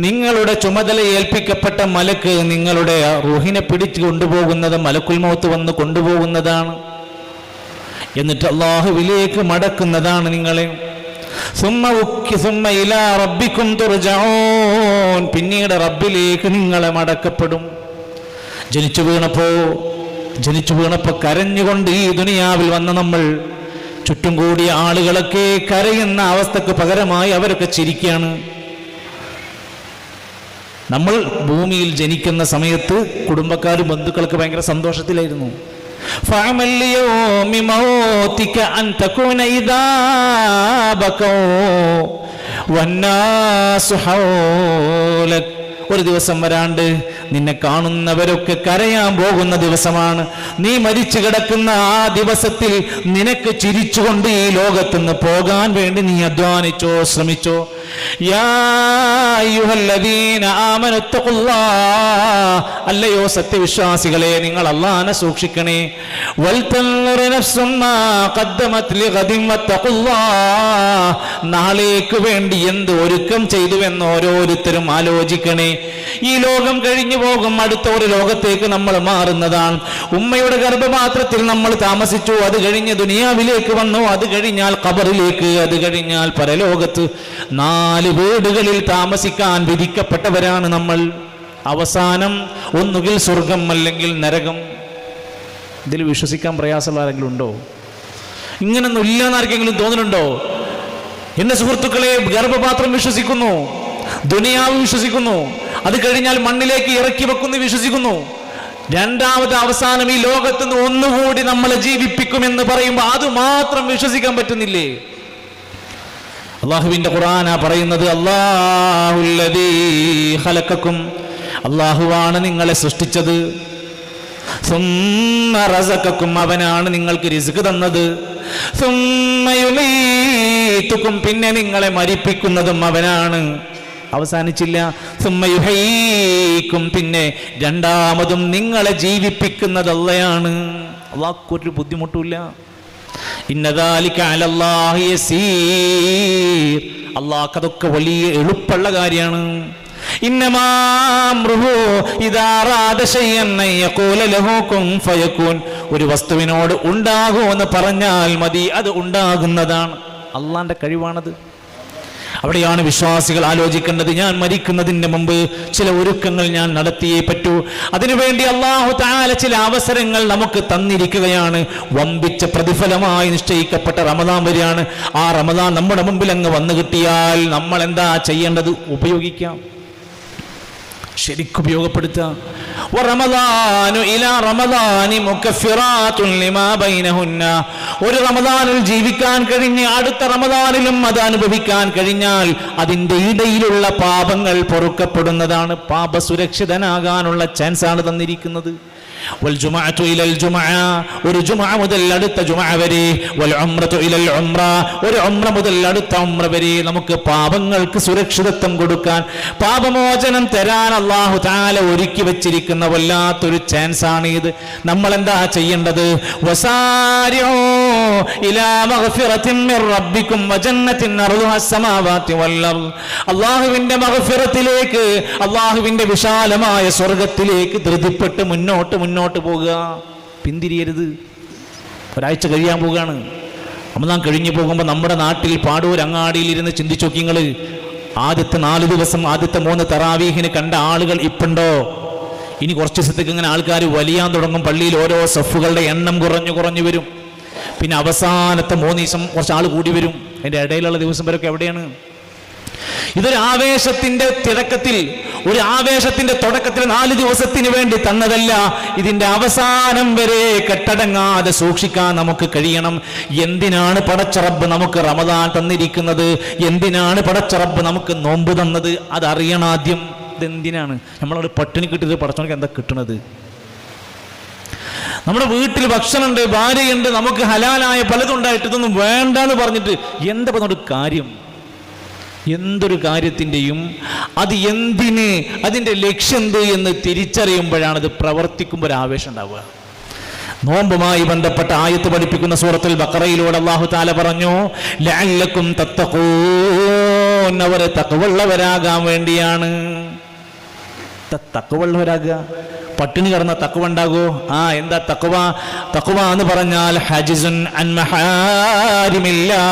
നിങ്ങളുടെ ചുമതല ഏൽപ്പിക്കപ്പെട്ട മലക്ക് നിങ്ങളുടെ റൂഹിനെ പിടിച്ചു കൊണ്ടുപോകുന്നത് മലക്കുൽ മൗത്ത് വന്ന് കൊണ്ടുപോകുന്നതാണ്. എന്നിട്ട് അല്ലാഹുവിലേക്ക് മടക്കുന്നതാണ് നിങ്ങളെ. സുമ്മ ഇലാ റബ്ബിക്കും തുർജഊൻ, പിന്നീട് റബ്ബിലേക്ക് നിങ്ങളെ മടക്കപ്പെടും. ജനിച്ചു വീണപ്പോ കരഞ്ഞുകൊണ്ട് ഈ ദുനിയാവിൽ വന്ന നമ്മൾ ചുറ്റും കൂടിയ ആളുകളൊക്കെ കരയുന്ന അവസ്ഥക്ക് പകരമായി അവരൊക്കെ ചിരിക്കുകയാണ്. നമ്മൾ ഭൂമിയിൽ ജനിക്കുന്ന സമയത്ത് കുടുംബക്കാരും ബന്ധുക്കളൊക്കെ ഭയങ്കര സന്തോഷത്തിലായിരുന്നു. ഒരു ദിവസം വരാണ്ട് നിന്നെ കാണുന്നവരൊക്കെ കരയാൻ പോകുന്ന ദിവസമാണ്. നീ മരിച്ചു കിടക്കുന്ന ആ ദിവസത്തിൽ നിനക്ക് ചിരിച്ചുകൊണ്ട് ഈ ലോകത്തുനിന്ന് പോകാൻ വേണ്ടി നീ അധ്വാനിച്ചോ, ശ്രമിച്ചോ. അല്ലയോ സത്യവിശ്വാസികളെ, നിങ്ങൾ അല്ലാഹനെ സൂക്ഷിക്കണേ. നാളേക്ക് വേണ്ടി എന്ത് ഒരുക്കം ചെയ്തുവെന്ന് ഓരോരുത്തരും ആലോചിക്കണേ. ഈ ലോകം കഴിഞ്ഞു പോകും, അടുത്ത ഒരു ലോകത്തേക്ക് നമ്മൾ മാറുന്നതാണ്. ഉമ്മയുടെ ഗർഭപാത്രത്തിൽ നമ്മൾ താമസിച്ചു, അത് കഴിഞ്ഞ് ദുനിയാവിലേക്ക് വന്നു, അത് കഴിഞ്ഞാൽ ഖബറിലേക്ക്, അത് കഴിഞ്ഞാൽ പരലോകത്ത്. 4 വീടുകളിൽ താമസിക്കാൻ വിധിക്കപ്പെട്ടവരാണ് നമ്മൾ. അവസാനം ഒന്നുകിൽ സ്വർഗം അല്ലെങ്കിൽ നരകം. ഇതിൽ വിശ്വസിക്കാൻ പ്രയാസമുള്ള ആരെങ്കിലും ഉണ്ടോ? ഇങ്ങനൊന്നും ഇല്ലെന്ന് ആർക്കെങ്കിലും തോന്നുന്നുണ്ടോ? എന്റെ സുഹൃത്തുക്കളെ, ഗർഭപാത്രം വിശ്വസിക്കുന്നു, ദുനിയാവ് വിശ്വസിക്കുന്നു, അത് കഴിഞ്ഞാൽ മണ്ണിലേക്ക് ഇറക്കി വെക്കുന്നു വിശ്വസിക്കുന്നു. രണ്ടാമത് അവസാനം ഈ ലോകത്തുനിന്ന് ഒന്നുകൂടി നമ്മളെ ജീവിപ്പിക്കുമെന്ന് പറയുമ്പോൾ അത് മാത്രം വിശ്വസിക്കാൻ പറ്റുന്നില്ലേ? അള്ളാഹുവിന്റെ ഖുർആനാ പറയുന്നത്, അല്ലാഹുല്ലദീ ഖലഖക്കും, അള്ളാഹുവാണ് നിങ്ങളെ സൃഷ്ടിച്ചത്. സുമ്മ റസഖക്കും, അവനാണ് നിങ്ങൾക്ക് റിസ്ക് തന്നത്. സുമ്മ യുമീതുക്കും, പിന്നെ നിങ്ങളെ മരിപ്പിക്കുന്നതും അവനാണ്. അവസാനിച്ചില്ല. സുമ്മ യുഹീക്കും, പിന്നെ രണ്ടാമതും നിങ്ങളെ ജീവിപ്പിക്കുന്നത് അല്ലാഹുവാണ്. അല്ലാഹുക്കൊരു ബുദ്ധിമുട്ടില്ല. ഇന്നദാലിക അലല്ലാഹി യസീർ, അല്ലാഹുക്ക് അതൊക്കെ വലിയ എളുപ്പമുള്ള കാര്യമാണ്. ഇന്നമാ അംറുഹു ഇദാ അറാദ ശൈഅൻ അൻ യഖൂല ലഹു കുൻ ഫയകൂൻ, ഒരു വസ്തുവിനോട് ഉണ്ടാകൂ എന്ന് പറഞ്ഞാൽ മതി, അത് ഉണ്ടാകുന്നതാണ്. അള്ളാന്റെ കഴിവാണത്. അവിടെയാണ് വിശ്വാസികൾ ആലോചിക്കേണ്ടത്. ഞാൻ മരിക്കുന്നതിന് മുമ്പ് ചില ഒരുക്കങ്ങൾ ഞാൻ നടത്തിയേ പറ്റൂ. അതിനുവേണ്ടി അല്ലാഹു തആല ചില അവസരങ്ങൾ നമുക്ക് തന്നിരിക്കുകയാണ്. വമ്പിച്ച പ്രതിഫലമായി നിശ്ചയിക്കപ്പെട്ട റമദാൻ വരെയാണ്. ആ റമദാൻ നമ്മുടെ മുമ്പിൽ അങ്ങ് വന്നു കിട്ടിയാൽ നമ്മൾ എന്താ ചെയ്യേണ്ടത്? ഉപയോഗിക്കാം, ശരിക്കും ഉപയോഗപ്പെടുത്തുക. ഒരു റമദാനിൽ ജീവിക്കാൻ കഴിഞ്ഞ് അടുത്ത റമദാനിലും അത് അനുഭവിക്കാൻ കഴിഞ്ഞാൽ അതിൻ്റെ ഇടയിലുള്ള പാപങ്ങൾ പൊറുക്കപ്പെടുന്നതാണ്. പാപസുരക്ഷിതനാകാനുള്ള ചാൻസാണ് തന്നിരിക്കുന്നത്. ഒരു ജുമുഅ മുതൽ അടുത്ത ജുമുഅ വരെ, ഒരു ഉംറ മുതൽ അടുത്ത ഉംറ വരെ നമുക്ക് പാപങ്ങൾക്ക് സുരക്ഷിതത്വം കൊടുക്കാൻ, പാപമോചനം തരാൻ അല്ലാഹു തആല ഒരുക്കി വെച്ചിരിക്കുന്ന വല്ലാത്തൊരു ചാൻസ് ആണ് ഇത്. നമ്മൾ എന്താ ചെയ്യേണ്ടത്? വസാരിഊ ഇലാ മഗ്ഫിറത്തിൻ മിർ റബ്ബിക്കും വജന്നത്തിൻ അർളുഹാ അസ്സമാവാതി വൽ അർള്, അല്ലാഹുവിന്റെ മഗ്ഫിറത്തിലേക്ക്, അല്ലാഹുവിന്റെ വിശാലമായ സ്വർഗ്ഗത്തിലേക്ക് ധൃതിപ്പെട്ട് മുന്നോട്ട് പോകുക. പിന്തിരിയരുത്. ഒരാഴ്ച കഴിയാൻ പോവുകയാണ്. റമദാൻ കഴിഞ്ഞു പോകുമ്പോൾ നമ്മുടെ നാട്ടിൽ പാടൂർ അങ്ങാടിയിൽ ഇരുന്ന് ചിന്തിച്ചു നോക്കി നിങ്ങൾ. ആദ്യത്തെ 4 ദിവസം, ആദ്യത്തെ 3 തറാവീഹിന് കണ്ട ആളുകൾ ഇപ്പുണ്ടോ? ഇനി കുറച്ച് ദിവസത്തേക്ക് ഇങ്ങനെ ആൾക്കാർ വലിയാൻ തുടങ്ങും. പള്ളിയിൽ ഓരോ സഫുകളുടെ എണ്ണം കുറഞ്ഞു വരും. പിന്നെ അവസാനത്തെ 3 ദിവസം കുറച്ച് ആൾ കൂടി വരും. അതിൻ്റെ ഇടയിലുള്ള ദിവസം വരെയൊക്കെ എവിടെയാണ്? ഇതൊരു ആവേശത്തിന്റെ തിടക്കത്തിൽ, ഒരു ആവേശത്തിന്റെ തുടക്കത്തിൽ 4 ദിവസത്തിന് വേണ്ടി തന്നതല്ല. ഇതിന്റെ അവസാനം വരെ കെട്ടടങ്ങാതെ സൂക്ഷിക്കാൻ നമുക്ക് കഴിയണം. എന്തിനാണ് പടച്ച റബ്ബ് നമുക്ക് റമദാൻ തന്നിരിക്കുന്നത്? എന്തിനാണ് പടച്ച റബ്ബ് നമുക്ക് നോമ്പ് തന്നത്? അതറിയണം ആദ്യം. ഇതെന്തിനാണ്? നമ്മളവിടെ പട്ടിണി കിട്ടിയത് പടച്ചവനക്ക് എന്താ കിട്ടണത്? നമ്മുടെ വീട്ടിൽ ഭക്ഷണമുണ്ട്, ഭാര്യയുണ്ട്, നമുക്ക് ഹലാലായ പലതുണ്ടായിട്ട് ഇതൊന്നും വേണ്ടെന്ന് പറഞ്ഞിട്ട് എന്താ പറഞ്ഞൊരു കാര്യം? എന്തൊരു കാര്യത്തിൻ്റെയും അത് എന്തിന്, അതിൻ്റെ ലക്ഷ്യം എന്ത് എന്ന് തിരിച്ചറിയുമ്പോഴാണ് അത് പ്രവർത്തിക്കുമ്പോൾ ഒരു ആവേശം ഉണ്ടാവുക. നോമ്പുമായി ബന്ധപ്പെട്ട ആയത്ത് പഠിപ്പിക്കുന്ന സൂറത്തുൽ ബഖറയിലൂടെ അല്ലാഹു തആല പറഞ്ഞു, ലഅല്ലക്കും തത്തഖൂൻ, അവർ തഖ്വയുള്ളവരാകാൻ വേണ്ടിയാണ്. തഖ്വയുള്ളവരാകുക, പട്ടിണി കിടന്ന തഖ്വ ഉണ്ടാകോ? എന്താ തഖ്വ? തഖ്വ എന്ന് പറഞ്ഞാൽ ഹജിസുൻ അൻ മഹാരിമില്ലാ,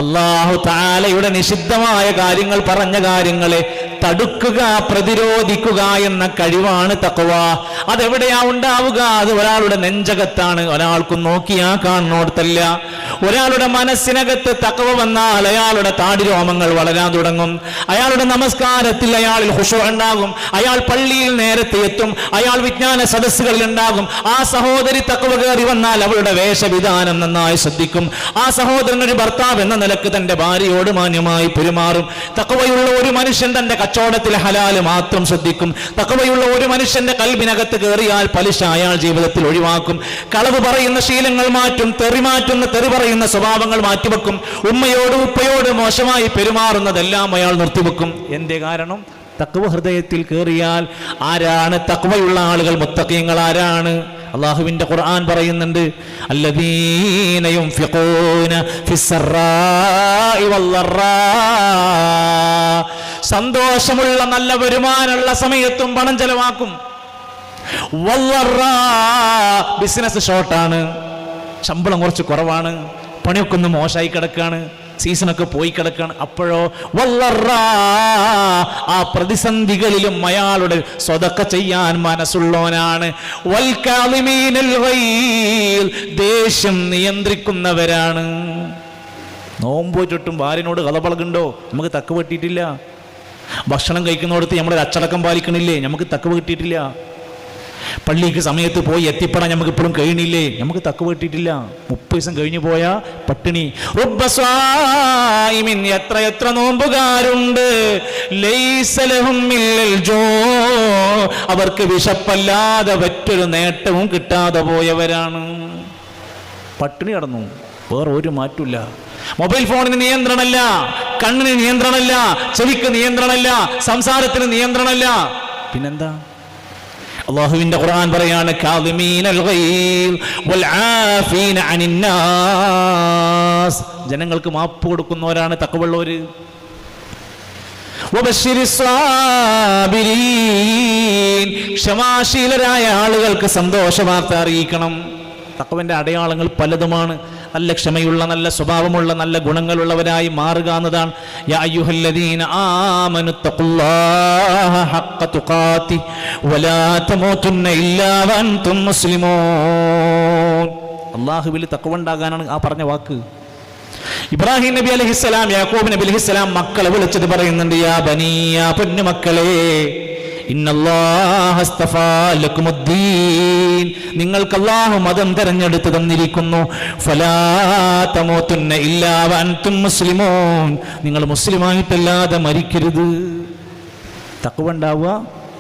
അല്ലാഹു തആലയുടെ നിഷിദ്ധമായ കാര്യങ്ങൾ, പറഞ്ഞ കാര്യങ്ങളെ തടുക്കുക, പ്രതിരോധിക്കുക എന്ന കഴിവാണ് തഖ്വ. അതെവിടെയാ ഉണ്ടാവുക? അത് ഒരാളുടെ നെഞ്ചകത്താണ്. ഒരാൾക്കും നോക്കിയാ കാണുന്നോടത്തല്ല. ഒരാളുടെ മനസ്സിനകത്ത് തഖ്വ വന്നാൽ അയാളുടെ താടിരോമങ്ങൾ വളരാൻ തുടങ്ങും. അയാളുടെ നമസ്കാരത്തിൽ അയാളിൽ ഖുശൂ ഉണ്ടാകും. അയാൾ പള്ളിയിൽ നേരത്തെ എത്തും. അയാൾ വിജ്ഞാന സദസ്സുകളിൽ ഉണ്ടാകും. ആ സഹോദരി തഖ്വ കയറി വന്നാൽ അവളുടെ വേഷവിധാനം നന്നായി ശ്രദ്ധിക്കും. ആ സഹോദരൻ ഒരു ഭർത്താവ് എന്ന നിലക്ക് തന്റെ ഭാര്യയോട് മാന്യമായി പെരുമാറും. തഖ്വയുള്ള ഒരു മനുഷ്യൻ തന്റെ കച്ചവടത്തിൽ ഹലാല് മാത്രം ശ്രദ്ധിക്കും. തഖ്വയുള്ള ഒരു മനുഷ്യന്റെ കൽബിനകത്ത് കയറിയാൽ പലിശ അയാൾ ജീവിതത്തിൽ ഒഴിവാക്കും. കളവ് പറയുന്ന ശീലങ്ങൾ മാറ്റും. തെറി പറയുന്ന സ്വഭാവങ്ങൾ മാറ്റിവെക്കും. ഉമ്മയോട് ഉപ്പയോട് മോശമായി പെരുമാറുന്നതെല്ലാം അയാൾ നിർത്തിവെക്കും. എന്തേ കാരണം? തഖ്വ ഹൃദയത്തിൽ കയറിയാൽ. ആരാണ് തഖ്വയുള്ള ആളുകൾ? മുത്തഖീങ്ങൾ ആരാണ്? അല്ലാഹുവിന്റെ ഖുർആൻ പറയുന്നുണ്ട്, അല്ലദീന യുൻഫിഖൂന ഫിസ്സറാഇ വല്ലറാ, സന്തോഷമുള്ള നല്ല വരുമാനമുള്ള സമയത്തും പണം ചെലവാക്കും. വല്ലറാ, ബിസിനസ് ഷോർട്ടാണ്, ശമ്പളം കുറച്ച് കുറവാണ്, പണിയൊക്കെ ഒന്ന് മോശമായി കിടക്കാണ്, സീസണൊക്കെ പോയി കിടക്കാണ്. അപ്പോഴോ വല്ലറാ, ആ പ്രതിസന്ധികളിലും അയാളുടെ സ്വതക്ക ചെയ്യാൻ മനസ്സുള്ളവനാണ്. വൽകാളിമീനൽ ഗൈൽ, ദേഷ്യം നിയന്ത്രിക്കുന്നവരാണ്. നോമ്പ് ചുറ്റും ഭാര്യനോട് കഥപളകുണ്ടോ? നമുക്ക് തക്ക് വെട്ടിയിട്ടില്ല. ഭക്ഷണം കഴിക്കുന്നിടത്ത് നമ്മുടെ അച്ചടക്കം പാലിക്കണില്ലേ? നമുക്ക് തക്ക് വെട്ടിയിട്ടില്ല. പള്ളിക്ക് സമയത്ത് പോയി എത്തിപ്പെടാൻ നമുക്ക് ഇപ്പോഴും കഴിയണില്ലേ? നമുക്ക് തക്ക് വെട്ടിയിട്ടില്ല. 30 ദിവസം കഴിഞ്ഞു പോയാ പട്ടിണി. എത്ര നോമ്പുകാരുണ്ട്, അവർക്ക് വിശപ്പല്ലാതെ മറ്റൊരു നേട്ടവും കിട്ടാതെ പോയവരാണ്. പട്ടിണി കടന്നു, വേറെ ഒരു മാറ്റമില്ല. മൊബൈൽ ഫോണിന് നിയന്ത്രണമല്ല, കണ്ണിന് നിയന്ത്രണമല്ല, ചെവിക്ക് നിയന്ത്രണമല്ല, സംസാരത്തിന് നിയന്ത്രണമല്ല. പിന്നെന്താ? അല്ലാഹുവിന്റെ ഖുർആൻ പറയാണ്, കാദിമീനൽ ഗൈൽ വൽ ആഫീന അനിൻ നാസ്, ജനങ്ങൾക്ക് മാപ്പ് കൊടുക്കുന്നവരാണ് തഖ്വയുള്ളവർ. വബശ്ശിരിസ് സാബിരീൻ, ക്ഷമാശീലരായ ആളുകൾക്ക് സന്തോഷ വാർത്ത അറിയിക്കണം. തഖ്വന്റെ അടയാളങ്ങൾ പലതുമാണ്. നല്ല ക്ഷമയുള്ള, നല്ല സ്വഭാവമുള്ള, നല്ല ഗുണങ്ങളുള്ളവരായി മാറുക എന്നതാണ്. യാ അയ്യുഹല്ലദീന ആമനു തഖുല്ലാഹ ഹഖ്ക തുഖാതി വലാ തമൂതുന്ന ഇല്ലാ വഅൻതും മുസ്ലിമൂൻ. അല്ലാഹുവിൽ തഖ്വ ഉണ്ടാകാനാണ് ആ പറഞ്ഞ വാക്ക്. ഇബ്രാഹിം നബി അലൈഹിസ്സലാം, യാക്കൂബ് നബി അലൈഹിസ്സലാം മക്കളെ വിളിച്ചത് പറയുന്നുണ്ട്, യാ ബനീ, യാ പൊന്നു മക്കളെ, ഇന്നല്ലാഹ അസ്തഫാ ലക്കുമുദ്ദീൻ, നിങ്ങൾക്ക് അല്ലാഹു മതം തെരഞ്ഞെടുത്ത് തന്നിരിക്കുന്നു. ഫലാ തമൂതുന്ന ഇല്ലാ വഅൻതും മുസ്ലിമൂൻ, നിങ്ങൾ മുസ്ലിമായിട്ടല്ലാതെ മരിക്കരുത്. തഖ്വ ഉണ്ടാവുക,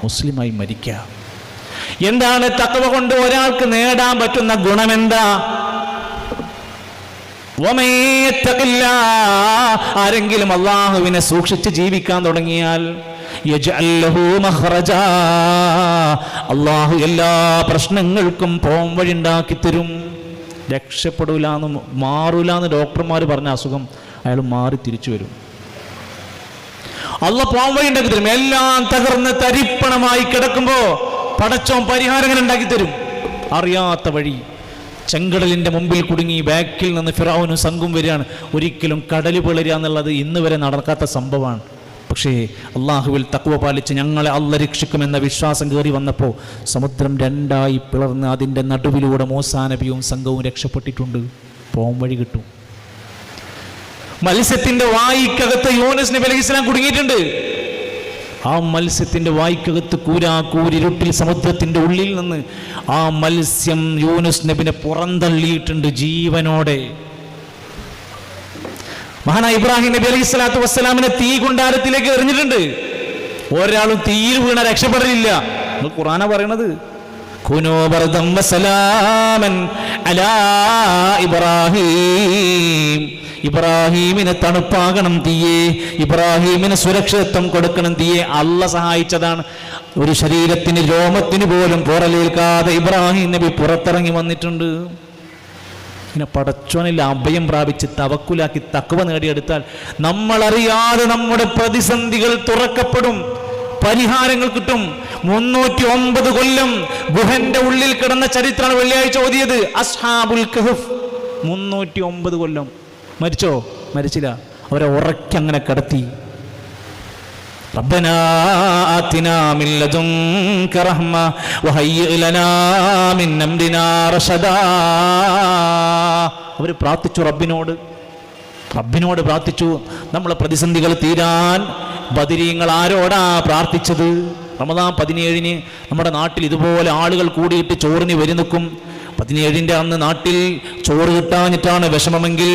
മുസ്ലിമായി മരിക്കുക. എന്താണ് തഖ്വ കൊണ്ട് ഒരാൾക്ക് നേടാൻ പറ്റുന്ന ഗുണമെന്താ? ആരെങ്കിലും അല്ലാഹുവിനെ സൂക്ഷിച്ച് ജീവിക്കാൻ തുടങ്ങിയാൽ അല്ലാഹു എല്ലാ പ്രശ്നങ്ങൾക്കും പോം വഴി ഉണ്ടാക്കി തരും. രക്ഷപ്പെടൂലെന്ന്, മാറൂലെന്ന് ഡോക്ടർമാർ പറഞ്ഞ അസുഖം അയാൾ മാറി തിരിച്ചു വരും. അല്ലാഹു പോം വഴി ഉണ്ടാക്കി തരും. എല്ലാം തകർന്ന് തരിപ്പണമായി കിടക്കുമ്പോ പടച്ചോൻ പരിഹാരങ്ങൾ ഉണ്ടാക്കി തരും. അറിയാത്ത വഴി. ചെങ്കടലിന്റെ മുമ്പിൽ കുടുങ്ങി ബാക്കിൽ നിന്ന് ഫിറഔനും സംഘവും വരികയാണ്. ഒരിക്കലും കടൽ പിളരുക എന്നുള്ളത് ഇന്ന് വരെ നടക്കാത്ത സംഭവമാണ്. പക്ഷേ അള്ളാഹുവിൽ തഖ്വ പാലിച്ച് ഞങ്ങളെ അല്ലാഹ് രക്ഷിക്കുമെന്ന വിശ്വാസം കയറി വന്നപ്പോൾ സമുദ്രം രണ്ടായി പിളർന്ന് അതിൻ്റെ നടുവിലൂടെ മൂസാ നബിയും സംഘവും രക്ഷപ്പെട്ടിട്ടുണ്ട്. പോം വഴി കിട്ടും. മത്സ്യത്തിന്റെ വായിക്കകത്ത് യൂനുസ് നബി അലൈഹിസ്സലാം കുടുങ്ങിയിട്ടുണ്ട്. ആ മത്സ്യത്തിന്റെ വായിക്കകത്ത് കൂരിരുട്ടിൽ സമുദ്രത്തിന്റെ ഉള്ളിൽ നിന്ന് ആ മത്സ്യം യൂനുസ് നബിനെ പുറന്തള്ളിയിട്ടുണ്ട് ജീവനോടെ. മഹാനായ ഇബ്രാഹിം നബി അലൈഹി സ്വലാത്തു വസ്സലാമിനെ തീ കുണ്ടാരത്തിലേക്ക് എറിഞ്ഞിട്ടുണ്ട്. ഒരാളും തീയിൽ വീണ രക്ഷപ്പെടലില്ല. നിങ്ങൾ ഖുർആനാ പറയണത്, കുനൂ ബർദൻ വസലാമൻ അലാ ഇബ്രാഹിം. ഇബ്രാഹീമിന് തണുപ്പാകണം തീയെ, ഇബ്രാഹീമിന് സുരക്ഷിതത്വം കൊടുക്കണം തീയെ. അല്ലാഹ് സഹായിച്ചതാണ്. ഒരു ശരീരത്തിന് രോമത്തിന് പോലും പോറലേൽക്കാതെ ഇബ്രാഹിം നബി പുറത്തിറങ്ങി വന്നിട്ടുണ്ട്. പിന്നെ പടച്ചോനിൽ അഭയം പ്രാപിച്ച് തവക്കുലാക്കി തഖ്വ നേടിയെടുത്താൽ നമ്മളറിയാതെ നമ്മുടെ പ്രതിസന്ധികൾ തുറക്കപ്പെടും, പരിഹാരങ്ങൾ കിട്ടും. 309 കൊല്ലം ഗുഹന്റെ ഉള്ളിൽ കിടന്ന ചരിത്രമാണ് വെള്ളിയാഴ്ച ഓതിയത്. അസ്ഹാബുൽ കഹ്ഫ് 309 കൊല്ലം. മരിച്ചോ? മരിച്ചില്ല. അവരെ ഉറക്കങ്ങനെ കിടത്തി. റബ്ബനാ ആതിനാ മിൻ ലദുൻക റഹ്മ വഹയ്യിഅ് ലനാ മിൻ അംരിനാ റശദാ. അവർ പ്രാർത്ഥിച്ചു, റബ്ബിനോട് പ്രാർത്ഥിച്ചു. നമ്മളെ പ്രതിസന്ധികൾ തീരാൻ ബദരീങ്ങൾ ആരോടാ പ്രാർത്ഥിച്ചത്? റമദാൻ 17 നമ്മുടെ നാട്ടിൽ ഇതുപോലെ ആളുകൾ കൂടിയിട്ട് ചോറിന് വരി നിൽക്കും. 17 അന്ന് നാട്ടിൽ ചോറ് കിട്ടാഞ്ഞിട്ടാണ് വിഷമമെങ്കിൽ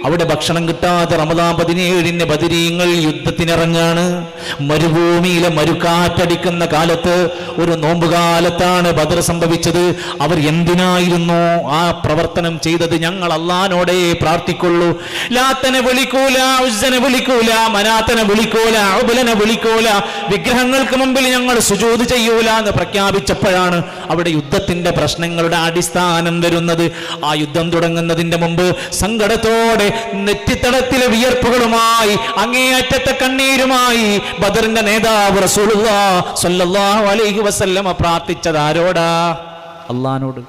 അവിടെ ഭക്ഷണം കിട്ടാതെ റമദാൻ 17 ബദരീങ്ങൾ യുദ്ധത്തിനിറങ്ങാണ്. മരുഭൂമിയിലെ മരുക്കാറ്റടിക്കുന്ന കാലത്ത്, ഒരു നോമ്പുകാലത്താണ് ബദർ സംഭവിച്ചത്. അവർ എന്തിനായിരുന്നു ആ പ്രവർത്തനം ചെയ്തത്? ഞങ്ങൾ അള്ളാനോടെ പ്രാർത്ഥിക്കുള്ളൂ. ലാത്തനെ വിളിക്കൂല, ഉസ്സനെ വിളിക്കൂല, മനാത്തനെ വിളിക്കൂല, ഉബലനെ വിളിക്കൂല, വിഗ്രഹങ്ങൾക്ക് മുമ്പിൽ ഞങ്ങൾ സുജൂദ് ചെയ്യൂല എന്ന് പ്രഖ്യാപിച്ചപ്പോഴാണ് അവിടെ യുദ്ധത്തിന്റെ പ്രശ്നങ്ങളുടെ അടിസ്ഥാനം വരുന്നത്. ആ യുദ്ധം തുടങ്ങുന്നതിന്റെ മുമ്പ് സങ്കടത്തോടെ നെറ്റിത്തടത്തിലെ വിയർപ്പുകളുമായി അങ്ങേയറ്റത്തെ കണ്ണീരുമായി ബദറിന്റെ നേതാവ് റസൂലുള്ളാഹി സ്വല്ലല്ലാഹു അലൈഹി വസല്ലമ പ്രാർത്ഥിച്ചത് ആരോടാ? അല്ലാഹുവോട്.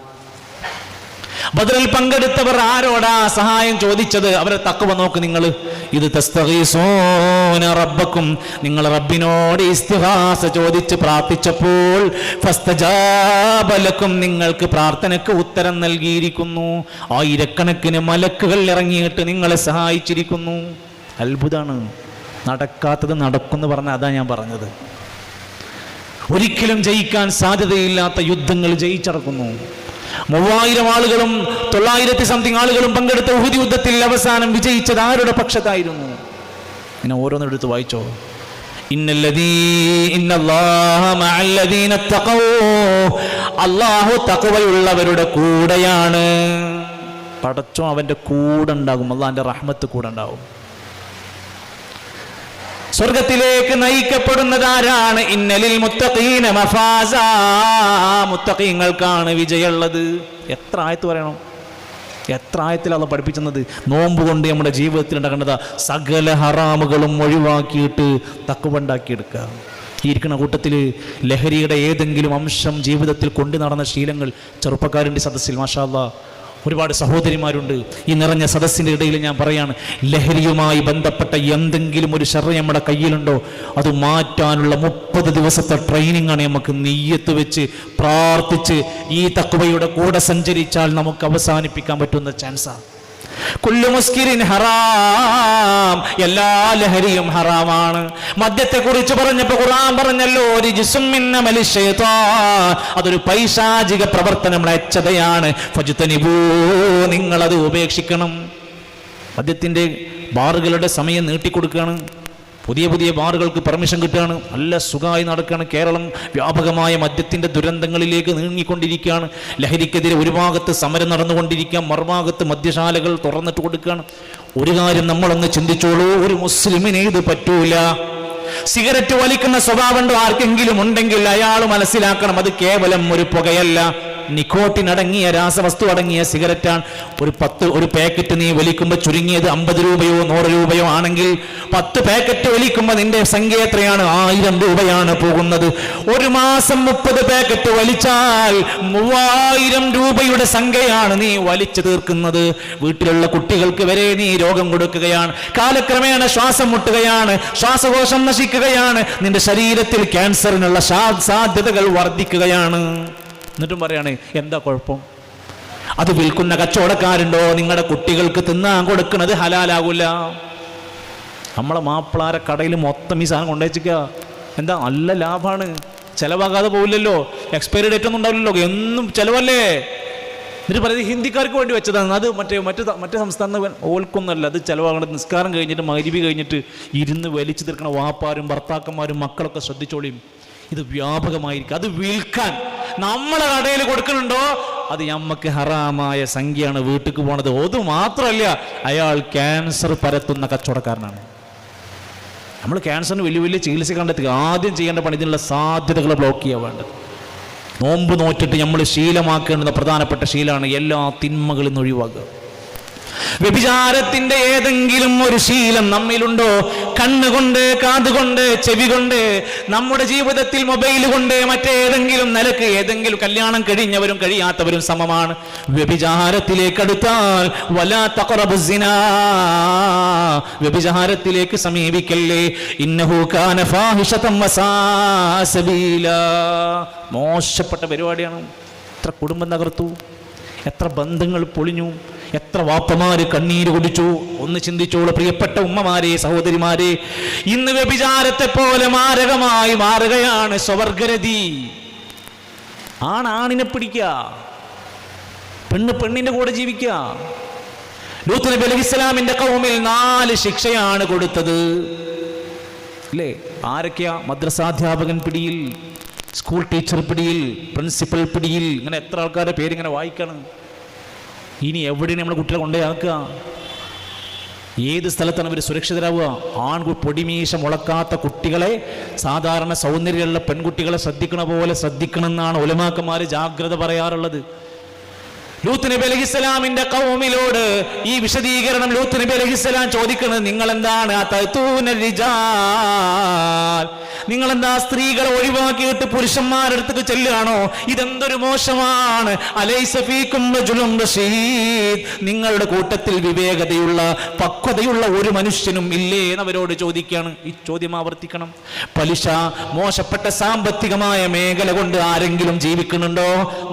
ബദറിൽ പങ്കെടുത്തവർ ആരോടാ സഹായം ചോദിച്ചത്? അവരെ തഖ്വ നോക്ക് നിങ്ങൾ. ഇത് തസ്തഗീസൂന റബ്ബക്കും, നിങ്ങൾ റബ്ബിനോട് ഇസ്തിഗാസ ചോദിച്ച് പ്രാർത്ഥിച്ചപ്പോൾ ഫസ്തജാബ ലക്കും, നിങ്ങൾക്ക് പ്രാർത്ഥനയ്ക്ക് ഉത്തരം നൽകിയിരിക്കുന്നു. ആയിരക്കണക്കിന് മലക്കുകൾ ഇറങ്ങിയിട്ട് നിങ്ങളെ സഹായിച്ചിരിക്കുന്നു. അത്ഭുതമാണ്. നടക്കാത്തത് നടക്കുമെന്ന് പറഞ്ഞാൽ അതാ ഞാൻ പറഞ്ഞത്. ഒരിക്കലും ജയിക്കാൻ സാധ്യതയില്ലാത്ത യുദ്ധങ്ങൾ ജയിച്ചടക്കുന്നു. 3000 ആളുകളും 900 സംതിങ് ആളുകളും പങ്കെടുത്ത ഉഹുദ് യുദ്ധത്തിൽ അവസാനം വിജയിച്ചത് ആരുടെ പക്ഷത്തായിരുന്നു? ഇങ്ങനെ ഓരോന്നെടുത്ത് വായിച്ചോ. അല്ലാഹു തഖ്വയുള്ളവരുടെ കൂടെയാണ്. പടച്ചോ അവന്റെ കൂടെ ഉണ്ടാകും. അല്ലാഹുവിന്റെ റഹ്മത്ത് കൂടെ ഉണ്ടാവും. സ്വർഗത്തിലേക്ക് നയിക്കപ്പെടുന്നത് ആരാണ്? ഇന്നലിൽ മുത്തഖീന മഫാസ, മുത്തഖീങ്ങൾക്കാണ് വിജയമുള്ളത്. എത്ര ആയത്ത് പറയണം? എത്ര ആയത്തിലാണ് പഠിപ്പിക്കുന്നത്? നോമ്പ് കൊണ്ട് നമ്മുടെ ജീവിതത്തിൽ ഉണ്ടാക്കേണ്ടത് സകല ഹറാമുകളും ഒഴിവാക്കിയിട്ട് തഖ്വ ഉണ്ടാക്കിയെടുക്കുക. ഈ ഇരിക്കുന്ന കൂട്ടത്തിൽ ലഹരിയുടെ ഏതെങ്കിലും അംശം ജീവിതത്തിൽ കൊണ്ടു നടന്ന ശീലങ്ങൾ ചെറുപ്പക്കാരൻ്റെ സദസ്സിൽ മാഷാ അല്ലാഹ് ഒരുപാട് സഹോദരിമാരുണ്ട്. ഈ നിറഞ്ഞ സദസ്സിൻ്റെ ഇടയിൽ ഞാൻ പറയാണ്, ലഹരിയുമായി ബന്ധപ്പെട്ട എന്തെങ്കിലും ഒരു ശർറ നമ്മുടെ കയ്യിലുണ്ടോ അത് മാറ്റാനുള്ള 30 ദിവസത്തെ ട്രെയിനിങ് ആണ്. നമുക്ക് നിയ്യത്ത് വെച്ച് പ്രാർത്ഥിച്ച് ഈ തഖ്വയുടെ കൂടെ സഞ്ചരിച്ചാൽ നമുക്ക് അവസാനിപ്പിക്കാൻ പറ്റുന്ന ചാൻസാണ്. കുല്ലു മുസ്കിരിൻ ഹറാം, എല്ലാ ലഹരിയും ഹറാമാണ്. മദ്യത്തെ കുറിച്ച് പറഞ്ഞപ്പോൾ ഖുർആൻ പറഞ്ഞല്ലോ, റിജ്സും മിൻ അമലി ശൈത്താൻ, അതൊരു പൈശാചിക പ്രവർത്തനം, അച്ഛതയാണ്. ഫജ്തനിബൂ, നിങ്ങളത് ഉപേക്ഷിക്കണം. മദ്യത്തിന്റെ ബാറുകളുടെ സമയം നീട്ടിക്കൊടുക്കുകയാണ്. പുതിയ ബാറുകൾക്ക് പെർമിഷൻ കിട്ടുകയാണ്. നല്ല സുഖമായി നടക്കുകയാണ്. കേരളം വ്യാപകമായ മദ്യത്തിൻ്റെ ദുരന്തങ്ങളിലേക്ക് നീങ്ങിക്കൊണ്ടിരിക്കുകയാണ്. ലഹരിക്കെതിരെ ഒരു ഭാഗത്ത് സമരം നടന്നുകൊണ്ടിരിക്കുക, മറുഭാഗത്ത് മദ്യശാലകൾ തുറന്നിട്ട് കൊടുക്കുകയാണ്. ഒരു കാര്യം നമ്മളൊന്ന് ചിന്തിച്ചോളൂ, ഒരു മുസ്ലിമിന് ഇത് പറ്റൂല. സിഗരറ്റ് വലിക്കുന്ന സ്വഭാവമുണ്ടോ ആർക്കെങ്കിലും ഉണ്ടെങ്കിൽ അയാൾ മനസ്സിലാക്കണം, അത് കേവലം ഒരു പുകയല്ല, നിക്കോട്ടിൻ അടങ്ങിയ രാസവസ്തു അടങ്ങിയ സിഗരറ്റാണ്. ഒരു പാക്കറ്റ് നീ വലിക്കുമ്പോൾ ചുരുങ്ങിയത് 50 രൂപയോ 100 രൂപയോ ആണെങ്കിൽ 10 പാക്കറ്റ് വലിക്കുമ്പോൾ നിന്റെ സംഖ്യ എത്രയാണ്? 1000 രൂപയാണ് പോകുന്നത്. ഒരു മാസം 30 പാക്കറ്റ് വലിച്ചാൽ 3000 രൂപയുടെ സംഖ്യയാണ് നീ വലിച്ചു തീർക്കുന്നത്. വീട്ടിലുള്ള കുട്ടികൾക്ക് വരെ നീ രോഗം കൊടുക്കുകയാണ്. കാലക്രമേണ ശ്വാസം മുട്ടുകയാണ്, ശ്വാസകോശം നശിക്കുകയാണ്, നിന്റെ ശരീരത്തിൽ ക്യാൻസറിനുള്ള സാധ്യതകൾ വർദ്ധിക്കുകയാണ്. എന്നിട്ടും പറയാണ് എന്താ കുഴപ്പം? അത് വിൽക്കുന്ന കച്ചവടക്കാരുണ്ടോ? നിങ്ങളുടെ കുട്ടികൾക്ക് തിന്നാൻ കൊടുക്കുന്നത് ഹലാലാകൂല. നമ്മളെ മാപ്പിളാര കടയിൽ മൊത്തം ഈ സാധനം കൊണ്ടുവച്ചിക്കുക. എന്താ നല്ല ലാഭമാണ്, ചിലവാകാതെ പോവില്ലല്ലോ, എക്സ്പയറി ഡേറ്റ് ഒന്നും ഉണ്ടാവില്ലല്ലോ, എന്നും ചിലവല്ലേ. എന്നിട്ട് പറയുന്നത് ഹിന്ദിക്കാർക്ക് വേണ്ടി വെച്ചതാണ്, അത് മറ്റേ സംസ്ഥാനം ഓൽക്കൊന്നല്ല, അത് ചിലവാകേണ്ടത്. നിസ്കാരം കഴിഞ്ഞിട്ട് മഗ്‌രിബ് കഴിഞ്ഞിട്ട് ഇരുന്ന് വലിച്ചു തീർക്കണ വാപ്പാരും ഭർത്താക്കന്മാരും മക്കളൊക്കെ ശ്രദ്ധിച്ചോളിയും. ഇത് വ്യാപകമായിരിക്കും. അത് വിൽക്കാൻ നമ്മളെ കടയിൽ കൊടുക്കുന്നുണ്ടോ അത് നമുക്ക് ഹറാമായ സംഖ്യയാണ് വീട്ടിക്ക് പോണത്. അത് മാത്രമല്ല, അയാൾ ക്യാൻസർ പരത്തുന്ന കച്ചവടക്കാരനാണ്. നമ്മൾ ക്യാൻസറിന് വലിയ ചികിത്സ കണ്ടെത്തുക. ആദ്യം ചെയ്യേണ്ട പണി ഇതിനുള്ള സാധ്യതകൾ ബ്ലോക്ക് ചെയ്യാൻ വേണ്ടത്. നോമ്പ് നോറ്റിട്ട് നമ്മൾ ശീലമാക്കേണ്ടുന്ന പ്രധാനപ്പെട്ട ശീലമാണ് എല്ലാ തിന്മകളിൽ നിന്ന് ഒഴിവാക്കുക. വ്യഭിചാരത്തിന്റെ ഏതെങ്കിലും ഒരു ശീലം നമ്മിലുണ്ടോ? കണ്ണുകൊണ്ട്, കാതുകൊണ്ട്, ചെവി കൊണ്ട്, നമ്മുടെ ജീവിതത്തിൽ മൊബൈൽ കൊണ്ട്, മറ്റേതെങ്കിലും നിലക്ക് ഏതെങ്കിലും കല്യാണം കഴിഞ്ഞവരും കഴിയാത്തവരും സമമാണ്. വ്യഭിചാരത്തിലേക്ക് അടുത്താൽ വലാ തഖറബുസ് സിനാ, വ്യഭിചാരത്തിലേക്ക് സമീപിക്കല്ലേ. ഇന്നഹു കാന ഫാഹിശതൻ വസാ സബീലാ, മോശപ്പെട്ട പരിപാടിയാണ്. എത്ര കുടുംബം തകർത്തു, എത്ര ബന്ധങ്ങൾ പൊളിഞ്ഞു, എത്ര വാപ്പമാര് കണ്ണീര് കുടിച്ചു. ഒന്ന് ചിന്തിച്ചോളൂ പ്രിയപ്പെട്ട ഉമ്മമാരെ, സഹോദരിമാരെ. ഇന്ന് വ്യഭിചാരത്തെ പോലെ മാരകമായി മാറുകയാണ് സ്വവർഗരതി. ആണിനെ പിടിക്കുക, പെണ്ണിന്റെ കൂടെ ജീവിക്കുക. ലൂത്ത് നബി അലൈഹിസ്സലാമിന്റെ ഖൗമിൽ 4 ശിക്ഷയാണ് കൊടുത്തത് അല്ലേ? ആരൊക്കെയാ? മദ്രസാധ്യാപകൻ പിടിയിൽ, സ്കൂൾ ടീച്ചർ പിടിയിൽ, പ്രിൻസിപ്പൽ പിടിയിൽ. ഇങ്ങനെ എത്ര ആൾക്കാരുടെ പേരിങ്ങനെ വായിക്കണം. ഇനി എവിടെയാണ് നമ്മൾ കുട്ടികളെ കൊണ്ടുപോയാക്കുക? ഏത് സ്ഥലത്താണ് അവർ സുരക്ഷിതരാവുക? പൊടിമീശ മുളക്കാത്ത കുട്ടികളെ, സാധാരണ സൗന്ദര്യമുള്ള പെൺകുട്ടികളെ ശ്രദ്ധിക്കണ പോലെ ശ്രദ്ധിക്കണമെന്നാണ് ഉലമാക്കന്മാർ ജാഗ്രത പറയാറുള്ളത്. ലൂത്ത് നബി അലൈഹിസ്സലാമിന്റെ ഖൗമിലോട് ഈ വിശദീകരണം ലൂത്ത് നബി അലൈഹിസ്സലാം ചോദിക്കുന്നത്, നിങ്ങൾ എന്താണ് നിങ്ങളെന്താ സ്ത്രീകളെ ഒഴിവാക്കിയിട്ട് പുരുഷന്മാരുടെ അടുത്തേക്ക് ചെല്ലുകയാണോ? ഇതെന്തൊരു മോശമാണ്. അലൈസ ഫീകും റജുലുൻ റശീദ്, നിങ്ങളുടെ കൂട്ടത്തിൽ വിവേകതയുള്ള, പക്വതയുള്ള ഒരു മനുഷ്യനും ഇല്ലേ എന്നവരോട് ചോദിക്കുകയാണ്. ഈ ചോദ്യം ആവർത്തിക്കണം. പലിശ, മോശപ്പെട്ട സാമ്പത്തികമായ മേഖല കൊണ്ട് ആരെങ്കിലും ജീവിക്കുന്നുണ്ടോ?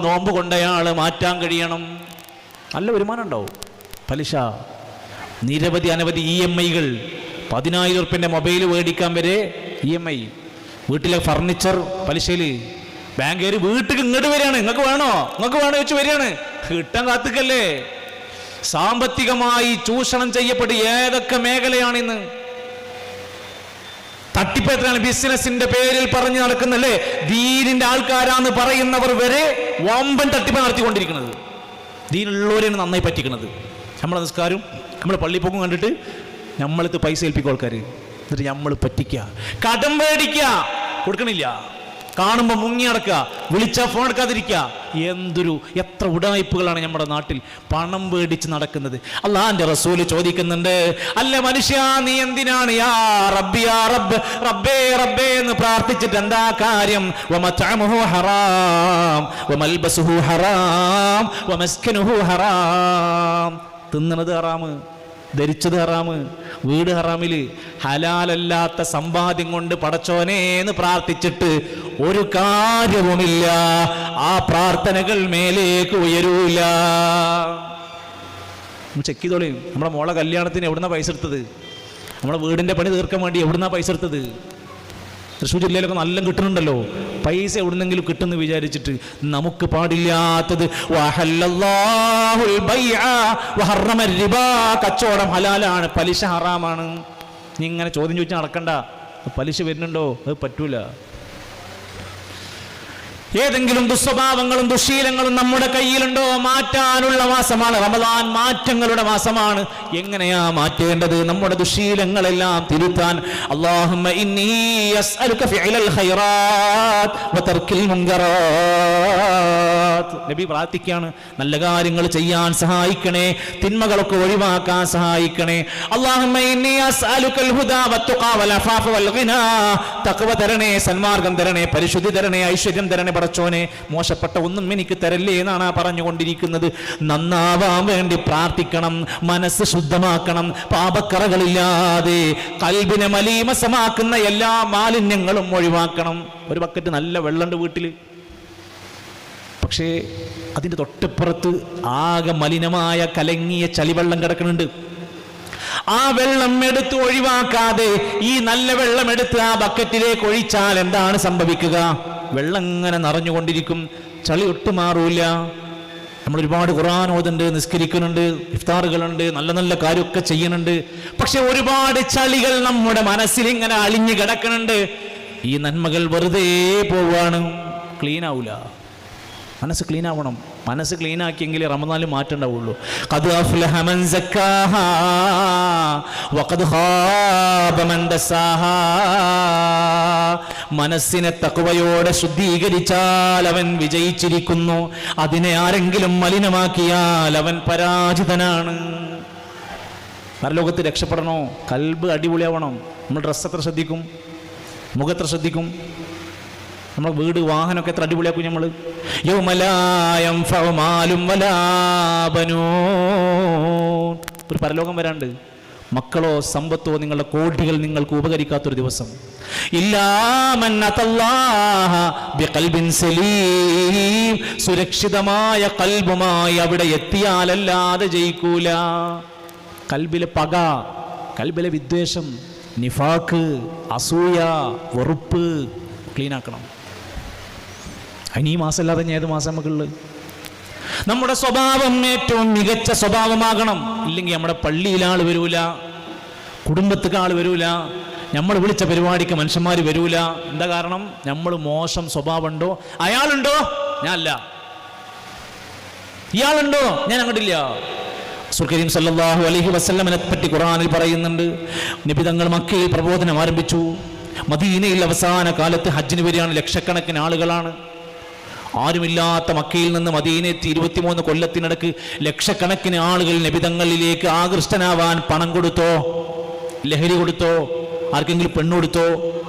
നോമ്പ് കൊണ്ടയാൾ മാറ്റാൻ കഴിയണം. നല്ല വരുമാനം ഉണ്ടാവും. പലിശ, നിരവധി അനവധി EMI-കൾ, 10,000 ഉറുപ്പിന്റെ മൊബൈൽ മേടിക്കാൻ വരെ EMI. വീട്ടിലെ ഫർണിച്ചർ പലിശയിൽ. ബാങ്കുകാർ വീട്ടിൽ ഇങ്ങോട്ട് വരികയാണ്, നിങ്ങൾക്ക് വേണോ വെച്ച് വരികയാണ്. കിട്ടാൻ കാത്തുക്കല്ലേ. സാമ്പത്തികമായി ചൂഷണം ചെയ്യപ്പെട്ട് ഏതൊക്കെ മേഖലയാണിന്ന്? തട്ടിപ്പ് എത്രയാണ്? ബിസിനസിന്റെ പേരിൽ പറഞ്ഞു നടക്കുന്നല്ലേ? ദീനിന്റെ ആൾക്കാരാന്ന് പറയുന്നവർ വരെ വമ്പൻ തട്ടിപ്പ് നടത്തിക്കൊണ്ടിരിക്കുന്നത്. ദീനുള്ളവരെയാണ് നന്നായി പറ്റിക്കുന്നത്. നമ്മളെ നിസ്കാരം, നമ്മളെ പള്ളിപ്പോക്കും കണ്ടിട്ട് നമ്മളത് പൈസ ഏൽപ്പിക്കും ആൾക്കാർ. എന്നിട്ട് നമ്മൾ പറ്റിക്കുക, കടം മേടിക്കുക, കൊടുക്കണില്ല, കാണുമ്പോൾ മുങ്ങി നടക്കുക, വിളിച്ചാൽ ഫോൺ എടുക്കാതിരിക്കുക. എത്ര ഉടായ്പകളാണ് നമ്മുടെ നാട്ടിൽ പണം പേടിച്ച് നടക്കുന്നത്. അള്ളാന്റെ റസൂല് ചോദിക്കുന്നുണ്ട്, അല്ല മനുഷ്യ, നീ എന്തിനാണ് യാ റബ്ബി യാ റബ്ബ്, റബ്ബേ റബ്ബേ എന്ന് പ്രാർത്ഥിച്ചിട്ട് എന്താ കാര്യം? വമത്അമുഹു ഹറാം വമൽബസുഹു ഹറാം വമസ്കനുഹു ഹറാം. തിന്നണത് ഹറാമ്, ധരിച്ചത് ഹറാമ്, വീട് ഹറാമില്, ഹലാലല്ലാത്ത സമ്പാദ്യം കൊണ്ട് പടച്ചോനെ എന്ന് പ്രാർത്ഥിച്ചിട്ട് ഒരു കാര്യവുമില്ല. ആ പ്രാർത്ഥനകൾ മേലേക്ക് ഉയരൂല. ചെക്ക് ചെയ്തോളി. നമ്മുടെ മോളെ കല്യാണത്തിന് എവിടുന്നാ പൈസ എടുത്തത്? നമ്മുടെ വീടിന്റെ പണി തീർക്കാൻ വേണ്ടി എവിടുന്നാ പൈസ എടുത്തത്? തൃശ്ശൂർ ജില്ലയിലൊക്കെ നല്ല കിട്ടുന്നുണ്ടല്ലോ. പൈസ എവിടുന്നെങ്കിലും കിട്ടുമെന്ന് വിചാരിച്ചിട്ട് നമുക്ക് പാടില്ലാത്തത്. കച്ചവടം ഹലാലാണ്, പലിശ ഹറാമാണ്. നീ ഇങ്ങനെ ചോദ്യം ചോദിച്ചാൽ നടക്കണ്ട. പലിശ വരുന്നുണ്ടോ? അത് പറ്റൂല. ഏതെങ്കിലും ദുസ്വഭാവങ്ങളും ദുശീലങ്ങളും നമ്മുടെ കയ്യിലുണ്ടോ? മാറ്റാനുള്ള മാസമാണ് റമദാൻ, മാറ്റങ്ങളുടെ മാസമാണ്. എങ്ങനെയാ മാറ്റേണ്ടത്? നമ്മുടെ ദുശീലങ്ങളെല്ലാം തിരുത്താൻ അല്ലാഹുമ്മ ഇന്നി അസ്അലുക ഫിഅലൽ ഖൈറാത്ത് വതർക്കിൽ മുൻകറാത്ത്. നബി പ്രാർത്ഥിക്കുകയാണ്, നല്ല കാര്യങ്ങൾ ചെയ്യാൻ സഹായിക്കണേ, തിന്മകളൊക്കെ ഒഴിവാക്കാൻ സഹായിക്കണേ. അല്ലാഹുമ്മ ഇന്നി അസ്അലുകൽ ഹുദാ വത്തുഖാ വൽ അഫാഫ വൽ ഗിനാ. തഖ്വ തരണേ, സന്മാർഗം തരണേ, പരിശുദ്ധി തരണേ, ഐശ്വര്യം തരണേ. പടച്ചോനെ, മോശപ്പെട്ട ഒന്നും എനിക്ക് തരല്ലേ എന്നാണ് പറഞ്ഞുകൊണ്ടിരിക്കുന്നത്. നന്നാവാൻ വേണ്ടി പ്രാർത്ഥിക്കണം, മനസ്സ് ശുദ്ധമാക്കണം, പാപക്കറകളില്ലാതെ കൽബിനെ മലീമസമാക്കുന്ന എല്ലാ മാലിന്യങ്ങളും ഒഴിവാക്കണം. ഒരു ബക്കറ്റ് നല്ല വെള്ളമുണ്ട് വീട്ടിൽ, പക്ഷേ അതിൻ്റെ തൊട്ടിപ്പുറത്ത് ആകെ മലിനമായ കലങ്ങിയ ചളിവെള്ളം കിടക്കുന്നുണ്ട്. ആ വെള്ളം എടുത്ത് ഒഴിവാക്കാതെ ഈ നല്ല വെള്ളം എടുത്ത് ആ ബക്കറ്റിലേക്ക് ഒഴിച്ചാൽ എന്താണ് സംഭവിക്കുക? വെള്ളം ഇങ്ങനെ നിറഞ്ഞുകൊണ്ടിരിക്കും, ചളി ഒട്ടും മാറൂല. നമ്മൾ ഒരുപാട് ഖുർആൻ ഓതുന്നുണ്ട്, നിസ്കരിക്കുന്നുണ്ട്, ഇഫ്താറുകളുണ്ട്, നല്ല നല്ല കാര്യമൊക്കെ ചെയ്യുന്നുണ്ട്. പക്ഷെ ഒരുപാട് ചളികൾ നമ്മുടെ മനസ്സിൽ ഇങ്ങനെ അളിഞ്ഞു കിടക്കുന്നുണ്ട്. ഈ നന്മകൾ വെറുതെ പോവാണ്, ക്ലീൻ ആവൂല. മനസ്സ് ക്ലീൻ ആവണം. മനസ്സ് ക്ലീൻ ആക്കിയെങ്കിൽ റമദാനിൽ മാറ്റം ഉണ്ടാവുള്ളൂ. ഖദ് അഫ്ലഹ മൻ സക്കാഹാ വഖദ് ഖാബ മൻ ദസാഹാ. മനസ്സിനെ തഖ്വയോടെ ശുദ്ധീകരിച്ചാൽ അവൻ വിജയിച്ചിരിക്കുന്നു. അതിനെ ആരെങ്കിലും മലിനമാക്കിയാൽ അവൻ പരാജിതനാണ്. പരലോകത്ത് രക്ഷപ്പെടണോ? കൽബ് അടിപൊളിയാവണം. നമ്മൾ ഡ്രസ്സ് എത്ര ശ്രദ്ധിക്കും, മുഖത്ര ശ്രദ്ധിക്കും, നമ്മളെ വീട് വാഹനമൊക്കെ എത്ര അടിപൊളിയാക്കും നമ്മൾ. ഒരു പരലോകം വരാണ്ട്, മക്കളോ സമ്പത്തോ നിങ്ങളുടെ കോടികൾ നിങ്ങൾക്ക് ഉപകരിക്കാത്തൊരു ദിവസം. സുരക്ഷിതമായ കൽബുമായി അവിടെ എത്തിയാലല്ലാതെ ജയിക്കൂല. കൽബിലെ പക, കൽബിലെ വിദ്വേഷം, നിഫാക്ക്, അസൂയ, വെറുപ്പ് ക്ലീനാക്കണം. അതിന് ഈ മാസമല്ലാതെ ഞാൻ ഏത് മാസം നമുക്കുള്ളത്? നമ്മുടെ സ്വഭാവം ഏറ്റവും മികച്ച സ്വഭാവമാകണം. ഇല്ലെങ്കിൽ നമ്മുടെ പള്ളിയിൽ ആൾ വരൂല, കുടുംബത്തിക്ക് ആൾ വരൂല, നമ്മൾ വിളിച്ച പരിപാടിക്ക് മനുഷ്യന്മാർ വരൂല. എന്താ കാരണം? നമ്മൾ മോശം സ്വഭാവം ഉണ്ടോ? അയാളുണ്ടോ? ഞാൻ അല്ല. ഇയാളുണ്ടോ? ഞാൻ അങ്ങോട്ടില്ല. റസൂൽ കരീം സല്ലല്ലാഹു അലൈഹി വസല്ലമനെ പറ്റി ഖുർആനിൽ പറയുന്നുണ്ട്. നബി തങ്ങൾ മക്കയിൽ പ്രബോധനം ആരംഭിച്ചു. മദീനയിൽ അവസാന കാലത്ത് ഹജ്ജിന് വരികയാണ് ലക്ഷക്കണക്കിന് ആളുകളാണ്. ആരുമില്ലാത്ത മക്കയിൽ നിന്ന് മദീനയെത്തി 23 കൊല്ലത്തിനിടക്ക് ലക്ഷക്കണക്കിന് ആളുകൾ നബിതങ്ങളിലേക്ക് ആകൃഷ്ടനാവാൻ പണം കൊടുത്തോ, ലഹരി കൊടുത്തോ, ആർക്കെങ്കിലും പെണ്ണ് കൊടുത്തോ,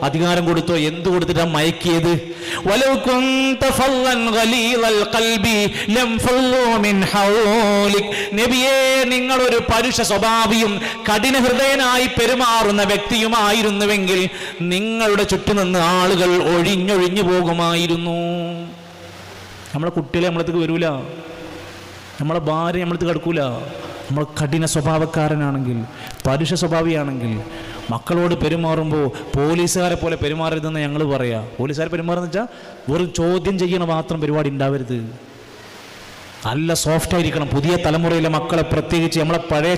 അധികാരം കൊടുത്തോ, എന്ത് കൊടുത്തിട്ടാണ് മയക്കിയത്? നബിയേ, നിങ്ങളൊരു പരുഷ സ്വഭാവിയും കഠിന ഹൃദയനായി പെരുമാറുന്ന വ്യക്തിയുമായിരുന്നുവെങ്കിൽ നിങ്ങളുടെ ചുറ്റുനിന്ന് ആളുകൾ ഒഴിഞ്ഞൊഴിഞ്ഞു പോകുമായിരുന്നു. നമ്മളെ കുട്ടികളെ നമ്മളത്തേക്ക് വരൂല, നമ്മളെ ഭാര്യ നമ്മളത്തേക്ക് കിടക്കൂല. നമ്മൾ കഠിന സ്വഭാവക്കാരനാണെങ്കിൽ, പരുഷ സ്വഭാവിയാണെങ്കിൽ, മക്കളോട് പെരുമാറുമ്പോൾ പോലീസുകാരെ പോലെ പെരുമാറരുതെന്ന് ഞങ്ങൾ പറയാം. പോലീസുകാരെ പെരുമാറുന്ന വെച്ചാൽ വെറും ചോദ്യം ചെയ്യണ മാത്രം പരിപാടി ഉണ്ടാവരുത്. നല്ല സോഫ്റ്റ് ആയിരിക്കണം. പുതിയ തലമുറയിലെ മക്കളെ പ്രത്യേകിച്ച് നമ്മളെ പഴയ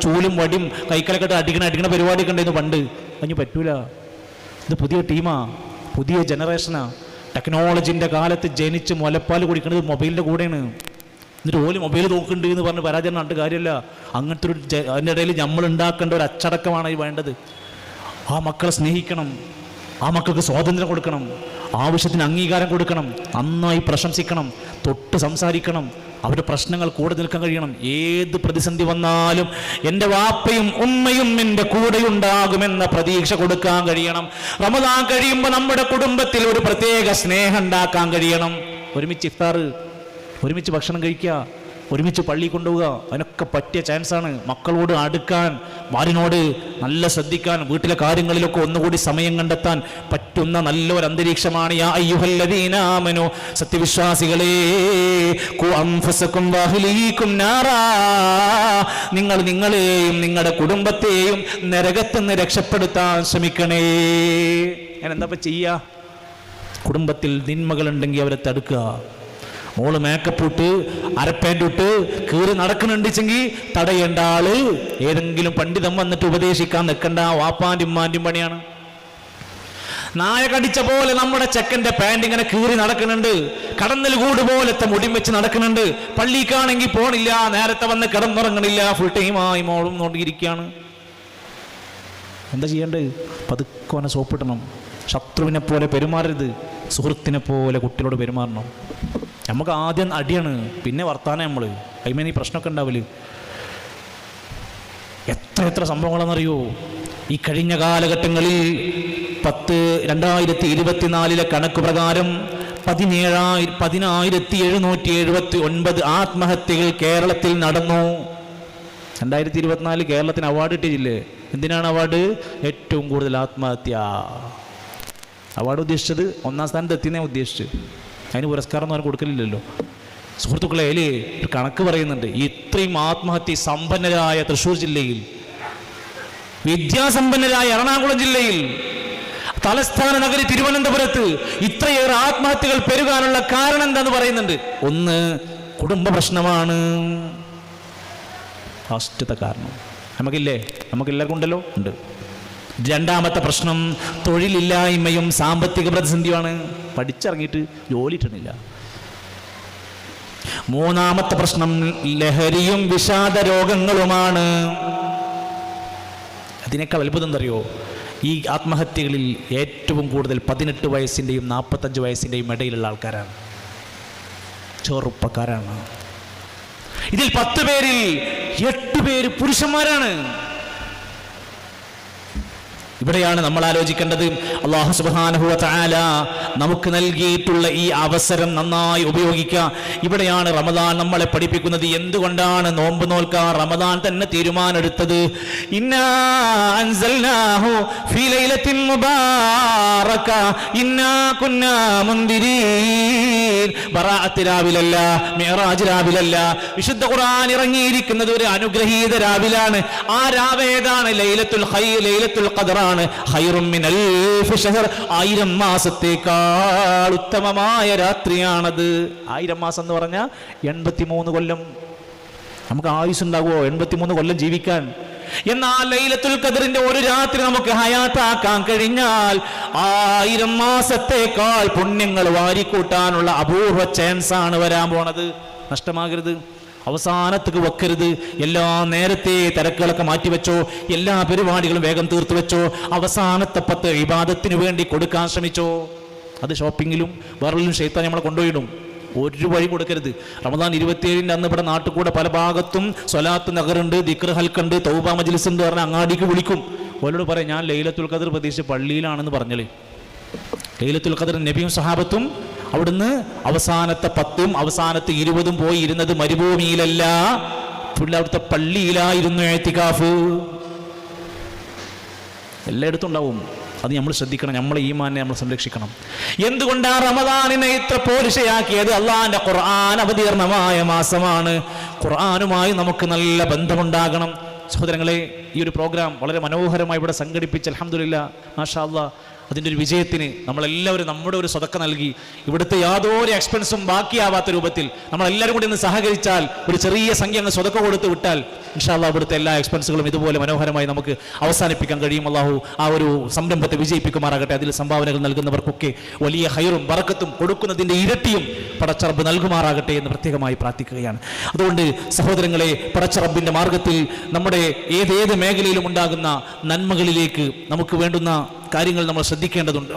ചൂലും വടിയും കൈക്കലക്കെട്ട് അടിക്കണ പരിപാടിയൊക്കെ ഉണ്ടായിരുന്നു പണ്ട്. അതിന് പറ്റൂല. ഇത് പുതിയ ടീമാ, പുതിയ ജനറേഷനാ. ടെക്നോളജിൻ്റെ കാലത്ത് ജനിച്ച് മുലപ്പാൽ കുടിക്കുന്നത് മൊബൈലിൻ്റെ കൂടെയാണ്. എന്നിട്ട് ഓല് മൊബൈൽ നോക്കുന്നുണ്ട് എന്ന് പറഞ്ഞ് പരാജയം കണ്ടിട്ട് കാര്യമല്ല. അങ്ങനത്തെ ഒരു അതിൻ്റെ ഇടയിൽ നമ്മൾ ഉണ്ടാക്കേണ്ട ഒരു അച്ചടക്കമാണ് ഈ വേണ്ടത്. ആ മക്കളെ സ്നേഹിക്കണം, ആ മക്കൾക്ക് സ്വാതന്ത്ര്യം കൊടുക്കണം, ആവശ്യത്തിന് അംഗീകാരം കൊടുക്കണം, നന്നായി പ്രശംസിക്കണം, തൊട്ട് സംസാരിക്കണം, അവരുടെ പ്രശ്നങ്ങൾ കൂടെ നിൽക്കാൻ കഴിയണം. ഏത് പ്രതിസന്ധി വന്നാലും എൻ്റെ വാപ്പയും ഉമ്മയും എൻ്റെ കൂടെയുണ്ടാകുമെന്ന പ്രതീക്ഷ കൊടുക്കാൻ കഴിയണം. റമദാൻ കഴിയുമ്പോൾ നമ്മുടെ കുടുംബത്തിൽ ഒരു പ്രത്യേക സ്നേഹം ഉണ്ടാക്കാൻ കഴിയണം. ഒരുമിച്ച് ഇഫ്താർ, ഒരുമിച്ച് ഭക്ഷണം കഴിക്കുക, ഒരുമിച്ച് പള്ളി കൊണ്ടുപോവുക, അതിനൊക്കെ പറ്റിയ ചാൻസാണ്. മക്കളോട് അടുക്കാൻ, ഭാര്യനോട് നല്ല ശ്രദ്ധിക്കാൻ, വീട്ടിലെ കാര്യങ്ങളിലൊക്കെ ഒന്നുകൂടി സമയം കണ്ടെത്താൻ പറ്റുന്ന നല്ലൊരു അന്തരീക്ഷമാണ്. യാ അയ്യുഹല്ലദീന ആമനൂ, സത്യവിശ്വാസികളെ, ഖു അൻഫുസകും വഅഹ്ലീകും നാറാ, നിങ്ങൾ നിങ്ങളെയും നിങ്ങളുടെ കുടുംബത്തെയും നരകത്തിൽ നിന്ന് രക്ഷപ്പെടുത്താൻ ശ്രമിക്കണേ. ഞാൻ എന്താ ചെയ്യുക? കുടുംബത്തിൽ തിന്മകളുണ്ടെങ്കിൽ അവരെ തടുക്കുക. മോള് മേക്കപ്പ് ഇട്ട് അരപ്പാൻ്റ് ഇട്ട് കീറി നടക്കുന്നുണ്ടെങ്കിൽ തടയേണ്ട ആള് ഏതെങ്കിലും പണ്ഡിതം വന്നിട്ട് ഉപദേശിക്കാൻ നിൽക്കേണ്ട വാപ്പാൻ്റെ ഉമ്മാൻ്റെയും പണിയാണ്. നായ കടിച്ച പോലെ നമ്മുടെ ചെക്കൻ്റെ പാൻറ് ഇങ്ങനെ കീറി നടക്കുന്നുണ്ട്, കടന്നൽ കൂട് പോലത്തെ മുടി വെച്ച് നടക്കുന്നുണ്ട്. പള്ളിക്കാണെങ്കിൽ പോണില്ല, നേരത്തെ വന്ന് കിടന്നുറങ്ങണില്ല, ഫുൾ ടൈമായി മോളും നോക്കിയിരിക്കുകയാണ്. എന്താ ചെയ്യേണ്ടത്? പതുക്കോനെ സോപ്പിടണം. ശത്രുവിനെ പോലെ പെരുമാറരുത്, സുഹൃത്തിനെ പോലെ കുട്ടികളോട് പെരുമാറണം. നമുക്ക് ആദ്യം അടിയാണ്, പിന്നെ വർത്താനം. നമ്മൾ അതിമേൽ ഈ പ്രശ്നമൊക്കെ ഉണ്ടാവില്ല. എത്ര സംഭവങ്ങളെന്നറിയോ? ഈ കഴിഞ്ഞ കാലഘട്ടങ്ങളിൽ 2024 കണക്ക് പ്രകാരം 1779 ആത്മഹത്യകൾ കേരളത്തിൽ നടന്നു. 2024 കേരളത്തിന് അവാർഡ് കിട്ടിയില്ലേ? എന്തിനാണ് അവാർഡ്? ഏറ്റവും കൂടുതൽ ആത്മഹത്യ. അവാർഡ് ഉദ്ദേശിച്ചത് 1ാം സ്ഥാനത്ത് എത്തിയെന്നേ ഉദ്ദേശിച്ച്. അതിന് പുരസ്കാരം ഒന്നും കൊടുക്കലില്ലല്ലോ. സുഹൃത്തുക്കളെ, അതിൽ ഒരു കണക്ക് പറയുന്നുണ്ട്. ഇത്രയും ആത്മഹത്യ സമ്പന്നരായ തൃശ്ശൂർ ജില്ലയിൽ, വിദ്യാസമ്പന്നരായ എറണാകുളം ജില്ലയിൽ, തലസ്ഥാന നഗരി തിരുവനന്തപുരത്ത് ഇത്രയേറെ ആത്മഹത്യകൾ പെരുകാനുള്ള കാരണം എന്താന്ന് പറയുന്നുണ്ട്. ഒന്ന്, കുടുംബ പ്രശ്നമാണ് ഫസ്റ്റത്തെ കാരണം. നമുക്കില്ലേ? നമുക്കെല്ലാവർക്കും ഉണ്ടല്ലോ, ഉണ്ട്. രണ്ടാമത്തെ പ്രശ്നം തൊഴിലില്ലായ്മയും സാമ്പത്തിക പ്രതിസന്ധിയുമാണ്. പഠിച്ചിറങ്ങിയിട്ട് ജോലി കിട്ടണില്ല. മൂന്നാമത്തെ പ്രശ്നം ലഹരിയും വിഷാദ രോഗങ്ങളുമാണ്. അതിനേക്കാൾ അത്ഭുതം എന്തറിയോ? ഈ ആത്മഹത്യകളിൽ ഏറ്റവും കൂടുതൽ 18 വയസ്സിൻ്റെയും 45 വയസ്സിൻ്റെയും ഇടയിലുള്ള ആൾക്കാരാണ്, ചെറുപ്പക്കാരാണ്. ഇതിൽ 10 പേരിൽ 8 പേര് പുരുഷന്മാരാണ്. ഇവിടെയാണ് നമ്മൾ ആലോചിക്കേണ്ടത്. അല്ലാഹു സുബ്ഹാനഹു വ തആല നമുക്ക് നൽകിയിട്ടുള്ള ഈ അവസരം നന്നായി ഉപയോഗിക്കുക. ഇവിടെയാണ് റമദാൻ നമ്മളെ പഠിപ്പിക്കുന്നത്. എന്തുകൊണ്ടാണ് നോമ്പ് നോൽക്കാൻ റമദാൻ തന്നെ തീരുമാനമെടുത്തത്? ഇന്നാ അൻസൽനാഹു ഫീ ലൈലത്തിൻ മുബാറക ഇന്നാ കുന്നാ മുൻദിരീൻ. ബറാഅത്ത് രാവിലല്ല, മിഅ്റാജ് രാവിലല്ല. വിശുദ്ധ ഖുർആൻ ഇറങ്ങിയിരിക്കുന്നത് ഒരു അനുഗ്രഹീത രാവിലാണ്. ആ രാവേതാണ്? ലൈലത്തുൽ ഖൈർ, ലൈലത്തുൽ ഖദർ. ഖൈറും മിൻ അൽഫി ശഹർ. 1000 മാസത്തേക്കാൾ ഉത്തമമായ രാത്രിയാണത്. 1000 മാസം എന്ന് പറഞ്ഞാൽ 83 കൊല്ലം. നമുക്ക് ആയുസ്സുണ്ടാകുമോ 83 കൊല്ലം ജീവിക്കാൻ? എന്നാൽ ലൈലത്തുൽ ഖദറിന്റെ ഒരു രാത്രി നമുക്ക് ഹയാത്താക്കാൻ കഴിഞ്ഞാൽ 1000 മാസത്തേക്കാൾ പുണ്യങ്ങൾ വാരിക്കൂട്ടാനുള്ള അപൂർവ ചാൻസ് ആണ് വരാൻ പോണത്. നഷ്ടമാകരുത്, അവസാനത്തേക്ക് വെക്കരുത്. എല്ലാ നേരത്തെ തിരക്കുകളൊക്കെ മാറ്റിവെച്ചോ, എല്ലാ പരിപാടികളും വേഗം തീർത്തു വെച്ചോ, അവസാനത്തെ 10 ഇബാദത്തിന് വേണ്ടി കൊടുക്കാൻ ശ്രമിച്ചോ. അത് ഷോപ്പിങ്ങിലും വേറെല്ലാം ശൈത്താൻ നമ്മളെ കൊണ്ടുപോയിടും. ഒരു വഴി കൊടുക്കരുത്. റമദാൻ 27-ന്റെ അന്ന് ഇവിടെ നാട്ടിൽ കൂടെ പല ഭാഗത്തും സ്വലാത്ത് നഗറുണ്ട്, ദിക്ർ ഹൽക്കുണ്ട്, തൗബ മജ്ലിസ് ഉണ്ട് പറഞ്ഞാൽ അങ്ങാടിക്ക് വിളിക്കും. ഓരോട് പറയാം, ഞാൻ ലൈലത്തുൽ ഖദർ പ്രതീക്ഷിച്ച് പള്ളിയിലാണെന്ന് പറഞ്ഞാൽ. ലൈലത്തുൽ ഖദർ നബിയും സഹാബത്തും അവിടുന്ന് അവസാനത്തെ 10ഉം അവസാനത്തെ 20ഉം പോയി ഇരുന്നത് മരുഭൂമിയിലല്ല, അവിടുത്തെ പള്ളിയിലായിരുന്നു ഇഅ്തികാഫ്. എല്ലായിടത്തും ഉണ്ടാവും. അത് നമ്മൾ ശ്രദ്ധിക്കണം. നമ്മളെ ഈമാനെ നമ്മൾ സംരക്ഷിക്കണം. എന്തുകൊണ്ടാണ് റമദാനിനെ ഇത്ര പോലിശയാക്കിയത്? അള്ളാഹിന്റെ ഖുർആൻ അവതീർണമായ മാസമാണ്. ഖുർആനുമായി നമുക്ക് നല്ല ബന്ധമുണ്ടാകണം. സഹോദരങ്ങളെ, ഈ ഒരു പ്രോഗ്രാം വളരെ മനോഹരമായി ഇവിടെ സംഘടിപ്പിച്ച് അൽഹംദുലില്ലാ മാഷാ അല്ലാഹ് അതിൻ്റെ ഒരു വിജയത്തിന് നമ്മളെല്ലാവരും നമ്മുടെ ഒരു സ്വതക്ക നൽകി, ഇവിടുത്തെ യാതൊരു എക്സ്പെൻസും ബാക്കിയാവാത്ത രൂപത്തിൽ നമ്മളെല്ലാവരും കൂടി ഒന്ന് സഹകരിച്ചാൽ, ഒരു ചെറിയ സംഖ്യ അങ്ങ് സ്വതക്ക കൊടുത്ത് വിട്ടാൽ ഇൻഷാ അല്ലാഹ് ഇവിടുത്തെ എല്ലാ എക്സ്പെൻസുകളും ഇതുപോലെ മനോഹരമായി നമുക്ക് അവസാനിപ്പിക്കാൻ കഴിയും. അല്ലാഹു ആ ഒരു സംരംഭത്തെ വിജയിപ്പിക്കുമാറാകട്ടെ. അതിൽ സംഭാവനകൾ നൽകുന്നവർക്കൊക്കെ വലിയ ഹൈറും ബറക്കത്തും കൊടുക്കുന്നതിൻ്റെ ഇരട്ടിയും പടച്ചറബ് നൽകുമാറാകട്ടെ എന്ന് പ്രത്യേകമായി പ്രാർത്ഥിക്കുകയാണ്. അതുകൊണ്ട് സഹോദരങ്ങളെ, പടച്ചറബിൻ്റെ മാർഗത്തിൽ നമ്മുടെ ഏതേത് മേഖലയിലും ഉണ്ടാകുന്ന നന്മകളിലേക്ക് നമുക്ക് വേണ്ടുന്ന കാര്യങ്ങൾ നമ്മൾ ശ്രദ്ധിക്കേണ്ടതുണ്ട്.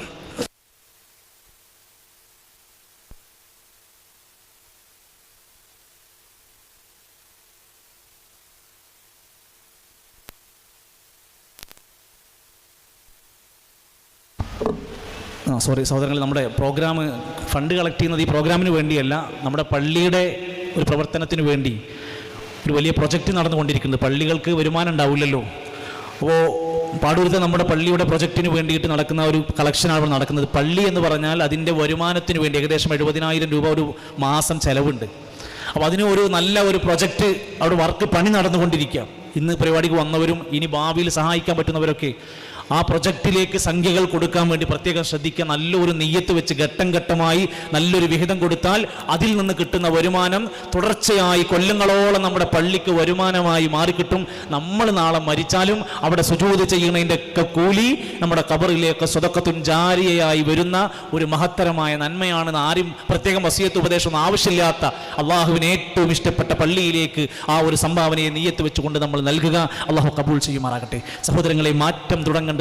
സഹോദരങ്ങൾ, നമ്മുടെ പ്രോഗ്രാം ഫണ്ട് കളക്ട് ചെയ്യുന്നത് ഈ പ്രോഗ്രാമിന് വേണ്ടിയല്ല, നമ്മുടെ പള്ളിയുടെ ഒരു പ്രവർത്തനത്തിന് വേണ്ടി ഒരു വലിയ പ്രൊജക്റ്റ് നടന്നുകൊണ്ടിരിക്കുന്നത്. പള്ളികൾക്ക് വരുമാനം ഉണ്ടാവില്ലല്ലോ. അപ്പോൾ പാടൂരത്തെ നമ്മുടെ പള്ളിയുടെ പ്രൊജക്റ്റിന് വേണ്ടിയിട്ട് നടക്കുന്ന ഒരു കളക്ഷനാണ് നടക്കുന്നത്. പള്ളി എന്ന് പറഞ്ഞാൽ അതിൻ്റെ വരുമാനത്തിന് വേണ്ടി ഏകദേശം 70,000 രൂപ ഒരു മാസം ചെലവുണ്ട്. അപ്പോൾ അതിന് ഒരു നല്ല ഒരു പ്രൊജക്റ്റ് അവിടെ വർക്ക് പണി നടന്നുകൊണ്ടിരിക്കുക. ഇന്ന് പരിപാടിക്ക് വന്നവരും ഇനി ഭാവിയിൽ സഹായിക്കാൻ പറ്റുന്നവരൊക്കെ ആ പ്രൊജക്റ്റിലേക്ക് സംഖ്യകൾ കൊടുക്കാൻ വേണ്ടി പ്രത്യേകം ശ്രദ്ധിക്കുക. നല്ലൊരു നെയ്യത്ത് വെച്ച് ഘട്ടം ഘട്ടമായി നല്ലൊരു വിഹിതം കൊടുത്താൽ അതിൽ നിന്ന് കിട്ടുന്ന വരുമാനം തുടർച്ചയായി കൊല്ലങ്ങളോളം നമ്മുടെ പള്ളിക്ക് വരുമാനമായി മാറിക്കിട്ടും. നമ്മൾ നാളെ മരിച്ചാലും അവിടെ സുജൂദ് ചെയ്യുന്നതിൻ്റെ ഒക്കെ കൂലി നമ്മുടെ ഖബറിലേക്ക് സ്വതക്കത്തുൻ ജാരിയയായി വരുന്ന ഒരു മഹത്തരമായ നന്മയാണെന്ന് ആരും പ്രത്യേകം വസിയത്ത് ഉപദേശമൊന്നും ആവശ്യമില്ലാത്ത അള്ളാഹുവിന് ഏറ്റവും ഇഷ്ടപ്പെട്ട പള്ളിയിലേക്ക് ആ ഒരു സംഭാവനയെ നെയ്യത്ത് വെച്ചുകൊണ്ട് നമ്മൾ നൽകുക. അള്ളാഹു കബൂൾ ചെയ്യുമാറാകട്ടെ. സഹോദരങ്ങളെ, മാറ്റം തുടങ്ങേണ്ടത്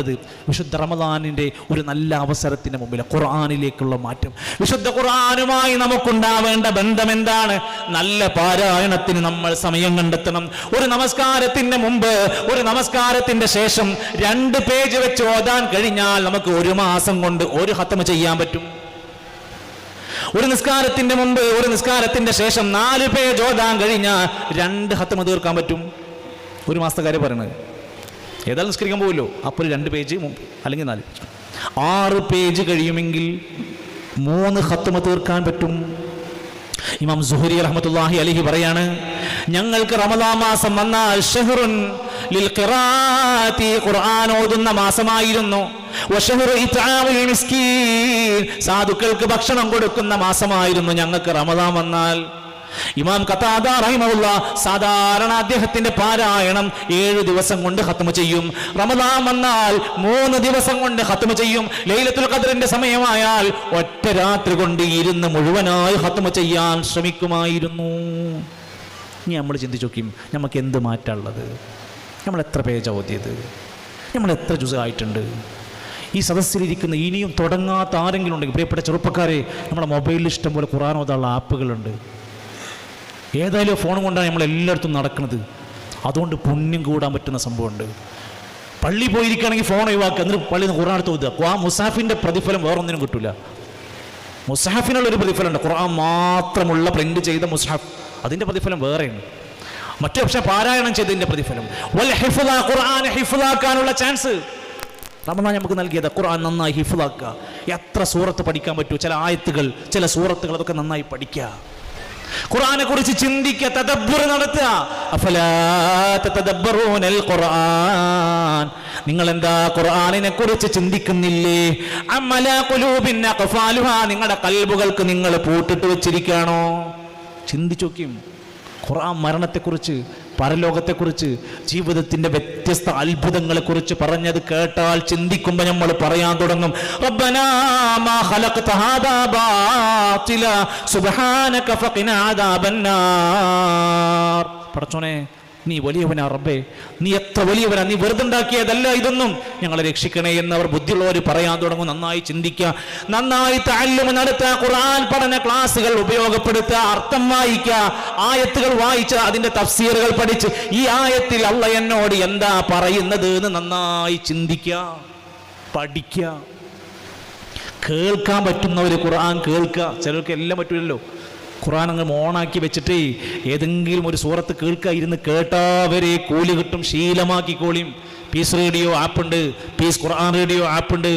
വിശുദ്ധ റമദാനിന്റെ ഒരു നല്ല അവസരത്തിന് മുമ്പിൽ ഖുർആനിലേക്കുള്ള മാറ്റം. വിശുദ്ധ ഖുർആനുമായി നമുക്കുണ്ടാവേണ്ട ബന്ധം എന്താണ്? നല്ല പാരായണത്തിന് നമ്മൾ സമയം കണ്ടെത്തണം. ഒരു നമസ്കാരത്തിന്റെ മുമ്പ്, ഒരു നമസ്കാരത്തിന്റെ ശേഷം 2 പേജ് വെച്ച് ഓതാൻ കഴിഞ്ഞാൽ നമുക്ക് 1 മാസം കൊണ്ട് 1 ഖത്മ ചെയ്യാൻ പറ്റും. ഒരു നിസ്കാരത്തിന്റെ മുമ്പ്, ഒരു നിസ്കാരത്തിന്റെ ശേഷം 4 പേജ് ഓതാൻ കഴിഞ്ഞാൽ 2 ഖത്മ തീർക്കാൻ പറ്റും. 1 മാസത്തെ കാര്യം പറയുന്നത്. ഏതായാലും നിസ്കരിക്കാൻ പോവുമല്ലോ, അപ്പോൾ 2 പേജ് അല്ലെങ്കിൽ 4, 6 പേജ് കഴിയുമെങ്കിൽ 3 ഖത്മ തീർക്കാൻ പറ്റും. ഇമാം സുഹരി റഹ്മത്തുള്ളാഹി അലൈഹി പറയാണ്, ഞങ്ങൾക്ക് റമദാൻ മാസം വന്നാൽ ഷഹ്റുൻ ലിൽ ഖിറാഅത്തി, ഖുർആൻ ഓതുന്ന മാസമായിരുന്നു. വശഹ്റു ഇത്ആമിൽ മിസ്കീൻ, സാധുക്കൾക്ക് ഭക്ഷണം കൊടുക്കുന്ന മാസമായിരുന്നു ഞങ്ങൾക്ക് റമദാൻ വന്നാൽ. ഇമാം ഖതാദ റഹിമഹുല്ലാഹ് സാധാരണ അദ്ദേഹത്തിന്റെ പാരായണം 7 ദിവസം കൊണ്ട് ഖത്മ ചെയ്യും. റമദാൻ വന്നാൽ 3 ദിവസം കൊണ്ട് ഖത്മ ചെയ്യും. ലൈലത്തുൽ ഖദ്റിന്റെ സമയമായാൽ ഒറ്റ രാത്രി കൊണ്ട് ഇരുന്ന് മുഴുവനായി ഖത്മ ചെയ്യാൻ ശ്രമിക്കുമായിരുന്നു. ഇനി നമ്മൾ ചിന്തിച്ചു നോക്കിയും നമുക്ക് എന്ത് മാറ്റമുള്ളത്? നമ്മൾ എത്ര പേജ് ഓതിയത്? നമ്മൾ എത്ര ജുസ് ആയിട്ടുണ്ട്? ഈ സദസ്സിലിരിക്കുന്ന ഇനിയും തുടങ്ങാത്ത ആരെങ്കിലും ഉണ്ടെങ്കിൽ പ്രിയപ്പെട്ട ചെറുപ്പക്കാരെ, നമ്മുടെ മൊബൈലിൽ ഇഷ്ടംപോലെ ഖുർആൻ ഓതാനുള്ള ആപ്പുകളുണ്ട്. ഏതായാലും ഫോൺ കൊണ്ടാണ് നമ്മൾ എല്ലായിടത്തും നടക്കുന്നത്. അതുകൊണ്ട് പുണ്യം കൂടാൻ പറ്റുന്ന സംഭവമുണ്ട്. പള്ളി പോയിരിക്കുകയാണെങ്കിൽ ഫോൺ ഒഴിവാക്കുക, എന്നിട്ട് പള്ളിയിൽ നിന്ന് ഖുർആൻ എടുത്ത് ഓതുക. ആ മുസാഫിൻ്റെ പ്രതിഫലം വേറൊന്നിനും കിട്ടില്ല. മുസാഫിനുള്ളൊരു പ്രതിഫലമുണ്ട്, ഖുർആൻ മാത്രമുള്ള പ്രിന്റ് ചെയ്ത മുസാഫ്, അതിൻ്റെ പ്രതിഫലം വേറെയാണ്. മറ്റു പക്ഷേ പാരായണം ചെയ്തതിൻ്റെ പ്രതിഫലം. ഖുർആൻ ഹിഫ്ളാക്കാനുള്ള ചാൻസ് റമദാൻ നമുക്ക് നൽകിയത്. ഖുർആൻ നന്നായി ഹിഫ്ളാക്കുക. എത്ര സൂറത്ത് പഠിക്കാൻ പറ്റൂ, ചില ആയത്തുകൾ, ചില സൂറത്തുകൾ, അതൊക്കെ നന്നായി പഠിക്കുക. ഖുർആനെ കുറിച്ച് ചിന്തിക്കുക, തദബ്ബുർ നടത്തുക. അഫലാ തതദബ്ബറൂനൽ ഖുർആൻ, നിങ്ങൾ എന്താ ഖുർആനിനെ കുറിച്ച് ചിന്തിക്കുന്നില്ലേ? അമലാ ഖുലൂബിൻ അഖ്ഫാലുഹാ, നിങ്ങളുടെ കൽബുകൾക്ക് നിങ്ങൾ പൂട്ടിട്ട് വെച്ചിരിക്കുകയാണോ? ചിന്തിച്ചു നോക്കിയും. ഖുർആൻ മരണത്തെക്കുറിച്ച്, പരലോകത്തെക്കുറിച്ച്, ജീവിതത്തിന്റെ വ്യത്യസ്ത അത്ഭുതങ്ങളെക്കുറിച്ച് പറഞ്ഞത് കേട്ടാൽ ചിന്തിക്കുമ്പോൾ നമ്മൾ പറയാൻ തുടങ്ങും, റബ്ബനാ മാ ഖലഖത ഹാദാ ബാതില സുബ്ഹാനക ഫഖിനാ അദാബന്നാർ. പടച്ചോനെ, നീ വലിയവനാ റബ്ബേ, നീ എത്ര വലിയവനാ, നീ വെറുതെ ഉണ്ടാക്കിയതല്ല ഇതൊന്നും, ഞങ്ങളെ രക്ഷിക്കണേ എന്നവർ ബുദ്ധിയുള്ളവർ പറയാൻ തുടങ്ങും. നന്നായി ചിന്തിക്കുക, നന്നായി തഅല്ലുമ് നടത്തുക, ഖുർആൻ പഠന ക്ലാസുകൾ ഉപയോഗപ്പെടുത്തുക, അർത്ഥം വായിക്കുക, ആയത്തുകൾ വായിച്ച് അതിന്റെ തഫ്സീറുകൾ പഠിച്ച് ഈ ആയത്തിൽ അല്ലാഹ് എന്നോട് എന്താ പറയുന്നത് എന്ന് നന്നായി ചിന്തിക്കുക, പഠിക്കുക. കേൾക്കാൻ പറ്റുന്നവർ ഖുർആൻ കേൾക്കുക. ചിലർക്ക് എല്ലാം പറ്റില്ലല്ലോ. ഖുർആൻ അങ്ങ് ഓണാക്കി വെച്ചിട്ട് ഏതെങ്കിലും ഒരു സൂറത്ത് കേൾക്കുക, ഇരുന്ന് കേട്ടാവരെ കൂലി കിട്ടും. ശീലമാക്കിക്കോളിയും. പീസ് റേഡിയോ ആപ്പുണ്ട്, പീസ് ഖുർആൻ റേഡിയോ ആപ്പുണ്ട്,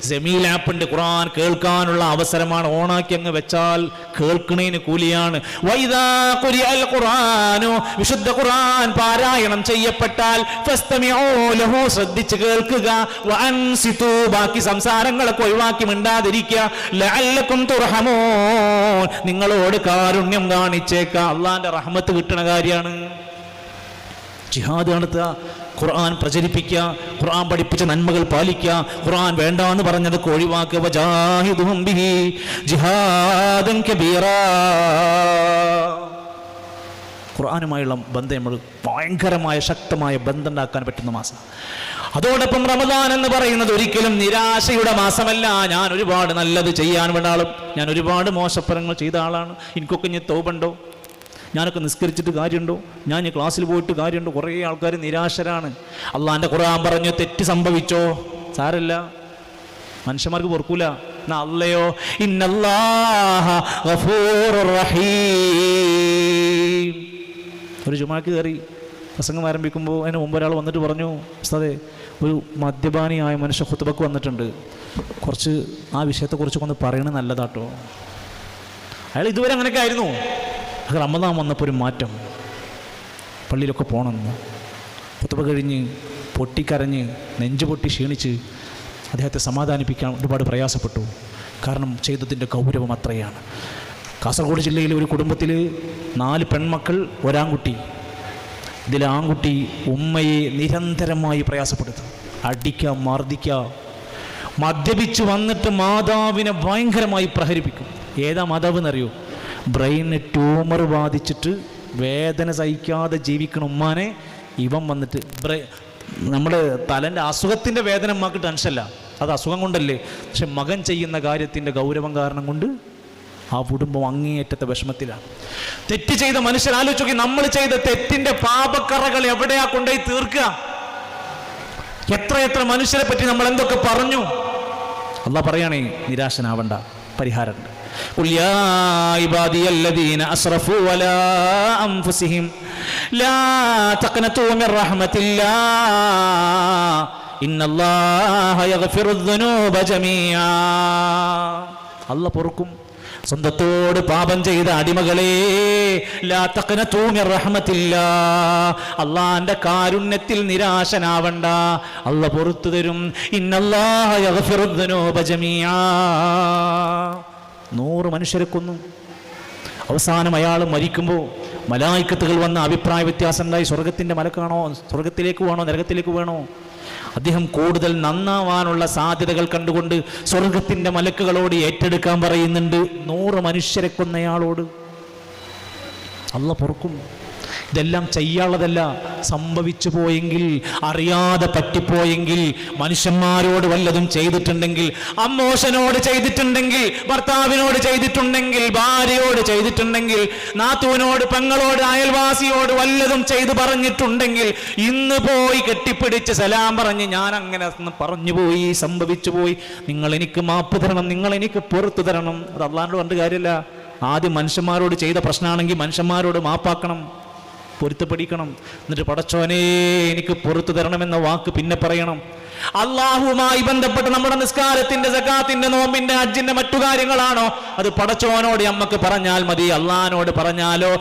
ജമീൽ ആപ്പുണ്ട്. ഖുർആൻ കേൾക്കാനുള്ള അവസരമാണ്. ഓണാക്കി അങ്ങ് വെച്ചാൽ കേൾക്കണേന് കൂലിയാണ്. വൈദാ ഖുരിഅൽ ഖുർആനു, വിശുദ്ധ ഖുർആൻ പാരായണം ചെയ്യപ്പെട്ടാൽ ഫസ്തമിഊ ലഹു, ശ്രദ്ധിച്ച് കേൾക്കുക. വഅൻസിതു, ബാക്കി സംസാരങ്ങളൊക്കെ ഒഴിവാക്കി മിണ്ടാതിരിക്കുക. ലഅല്ലകും തുർഹമൂൻ, നിങ്ങളോട് കാരുണ്യം കാണിച്ചേക്കാം. അള്ളാന്റെ റഹ്മത്ത് കിട്ടുന്ന കാര്യമാണ്. ജിഹാദ് നടത്തുക, ഖുർആൻ പ്രചരിപ്പിക്കുക, ഖുർആൻ പഠിപ്പിച്ച നന്മകൾ പാലിക്കുക, ഖുർആൻ വേണ്ട എന്ന് പറഞ്ഞതൊക്കെ ഒഴിവാക്കുക. വജാഹിദുഹും ബിഹി ജിഹാദൻ കബീറാ. ഖുർആനുമായുള്ള ബന്ധം നമ്മൾ ഭയങ്കരമായ ശക്തമായ ബന്ധം ഉണ്ടാക്കാൻ പറ്റുന്ന മാസം. അതോടൊപ്പം റമദാൻ എന്ന് പറയുന്നത് ഒരിക്കലും നിരാശയുടെ മാസമല്ല. ഞാൻ ഒരുപാട് നല്ലത് ചെയ്യാൻ വേണ്ട ആളും, ഞാൻ ഒരുപാട് മോശഫലങ്ങൾ ചെയ്ത ആളാണ്, എനിക്കൊക്കെ ഇനി തൗബുണ്ടോ, ഞാനൊക്കെ നിസ്കരിച്ചിട്ട് കാര്യമുണ്ടോ, ഞാൻ ഈ ക്ലാസ്സിൽ പോയിട്ട് കാര്യമുണ്ടോ? കുറേ ആൾക്കാർ നിരാശരാണ്. അള്ളാന്റെ ഖുർആൻ പറഞ്ഞു തെറ്റ് സംഭവിച്ചോ, സാരല്ല, മനുഷ്യന്മാർക്ക് പൊറുക്കൂല. എന്നാ അല്ലയോ, ഇന്നല്ലാഹ ഗഫൂറുർ റഹീം. ഒരു ജുമാക്ക് കയറി പ്രസംഗം ആരംഭിക്കുമ്പോൾ അതിന് മുമ്പ് ഒരാൾ വന്നിട്ട് പറഞ്ഞു, ഉസ്താദേ, ഒരു മദ്യപാനിയായ മനുഷ്യ ഖുത്ബക്ക് വന്നിട്ടുണ്ട്, കുറച്ച് ആ വിഷയത്തെക്കുറിച്ചൊക്കെ ഒന്ന് പറയണത് നല്ലതാട്ടോ. അയാൾ ഇതുവരെ അങ്ങനെയൊക്കെ ആയിരുന്നു. അത് റമദാൻ വന്നപ്പോൾ ഒരു മാറ്റം, പള്ളിയിലൊക്കെ പോകണമെന്ന്. ഖുത്ബ കഴിഞ്ഞ് പൊട്ടിക്കരഞ്ഞ് നെഞ്ചു പൊട്ടി ക്ഷീണിച്ച് അദ്ദേഹത്തെ സമാധാനിപ്പിക്കാൻ ഒരുപാട് പ്രയാസപ്പെട്ടു. കാരണം ചെയ്തതിൻ്റെ ഗൗരവം അത്രയാണ്. കാസർഗോഡ് ജില്ലയിലെ ഒരു കുടുംബത്തിൽ 4 പെൺമക്കൾ, ഒരാൺകുട്ടി. ഇതിൽ ആൺകുട്ടി ഉമ്മയെ നിരന്തരമായി പ്രയാസപ്പെടുത്തും, അടിക്കുക, മർദ്ദിക്കുക. മദ്യപിച്ച് വന്നിട്ട് മാതാവിനെ ഭയങ്കരമായി പ്രഹരിപ്പിക്കും. ഏതാ മാതാവ് എന്നറിയോ? ബ്രെയിന് ട്യൂമർ ബാധിച്ചിട്ട് വേദന സഹിക്കാതെ ജീവിക്കണ ഉമ്മാനെ ഇവൻ വന്നിട്ട് നമ്മുടെ തലൻ്റെ അസുഖത്തിൻ്റെ വേദന ഉമ്മാക്ക് ടെൻഷനല്ല, അത് അസുഖം കൊണ്ടല്ലേ. പക്ഷെ മകൻ ചെയ്യുന്ന കാര്യത്തിൻ്റെ ഗൗരവം കാരണം കൊണ്ട് ആ കുടുംബം അങ്ങേയറ്റത്തെ വിഷമത്തിലാണ്. തെറ്റ് ചെയ്ത മനുഷ്യർ ആലോചിച്ച്, നമ്മൾ ചെയ്ത തെറ്റിൻ്റെ പാപക്കറകൾ എവിടെയാ കൊണ്ടുപോയി തീർക്കുക? എത്ര മനുഷ്യരെ പറ്റി നമ്മൾ എന്തൊക്കെ പറഞ്ഞു. അല്ലാഹ് പറയാണേ, നിരാശനാവണ്ട, പരിഹാരമുണ്ട്. ഖുൽ യാ ഇബാദിയല്ലദീന അസ്റഫൂ അലാ അൻഫുസിഹിം ലാ തഖ്നതൂ മിർ റഹ്മത്തില്ലാഹ് ഇന്നല്ലാഹ യഗ്ഫിറുദ്ദുനൂബ ജമീആ. അല്ലാഹ് പൊറുക്കും. സ്വന്തത്തോട് പാപം ചെയ്ത അടിമകളെ, ലാ തഖ്നതൂ മിർ റഹ്മത്തില്ലാഹ്, അല്ലാഹുവിന്റെ കാരുണ്യത്തിൽ നിരാശനാവണ്ട, അല്ലാഹ് പൊറുത്തു തരും. ഇന്നല്ലാഹ യഗ്ഫിറുദ്ദുനൂബ ജമീആ. 100 മനുഷ്യരെ കൊന്നു. അവസാനം അയാൾ മരിക്കുമ്പോൾ മലായിക്കത്തുകൾ വന്ന അഭിപ്രായ വ്യത്യാസം ഉണ്ടായി. സ്വർഗത്തിൻ്റെ മലക്കാണോ, സ്വർഗത്തിലേക്ക് വേണോ, നരകത്തിലേക്ക് വേണോ? അദ്ദേഹം കൂടുതൽ നന്നാവാനുള്ള സാധ്യതകൾ കണ്ടുകൊണ്ട് സ്വർഗത്തിൻ്റെ മലക്കുകളോട് ഏറ്റെടുക്കാൻ പറയുന്നുണ്ട്. 100 മനുഷ്യരെ കൊന്നയാളോട് അല്ലാഹ് പൊറുക്കും. ഇതെല്ലാം ചെയ്യാനുള്ളതല്ല. സംഭവിച്ചു പോയെങ്കിൽ, അറിയാതെ പറ്റിപ്പോയെങ്കിൽ, മനുഷ്യന്മാരോട് വല്ലതും ചെയ്തിട്ടുണ്ടെങ്കിൽ, അമ്മോശനോട് ചെയ്തിട്ടുണ്ടെങ്കിൽ, ഭർത്താവിനോട് ചെയ്തിട്ടുണ്ടെങ്കിൽ, ഭാര്യയോട് ചെയ്തിട്ടുണ്ടെങ്കിൽ, നാത്തൂനോട്, പെങ്ങളോട്, അയൽവാസിയോട് വല്ലതും ചെയ്തു പറഞ്ഞിട്ടുണ്ടെങ്കിൽ, ഇന്ന് പോയി കെട്ടിപ്പിടിച്ച് സലാം പറഞ്ഞ് ഞാൻ അങ്ങനെ പറഞ്ഞു പോയി, സംഭവിച്ചു പോയി, നിങ്ങൾ എനിക്ക് മാപ്പ് തരണം, നിങ്ങൾ എനിക്ക് പുറത്തു തരണം. അത് അള്ളാഹിനോട് പറഞ്ഞ കാര്യമല്ല. ആദ്യം മനുഷ്യന്മാരോട് ചെയ്ത പ്രശ്നമാണെങ്കിൽ മനുഷ്യന്മാരോട് മാപ്പാക്കണം, പൊരുത്തപ്പെടിക്കണം. എന്നിട്ട് പടച്ചോനെ എനിക്ക് പുറത്തു തരണമെന്ന വാക്ക് പിന്നെ പറയണം. അള്ളാഹുവുമായി ബന്ധപ്പെട്ട് നമ്മുടെ നിസ്കാരത്തിന്റെ, സകാത്തിന്റെ, നോമ്പിന്റെ, ഹജ്ജിന്റെ മറ്റു കാര്യങ്ങളാണോ, അത് പടച്ചോനോട് നമ്മക്ക് പറഞ്ഞാൽ മതി. അള്ളാഹിനോട് പറഞ്ഞാലോ,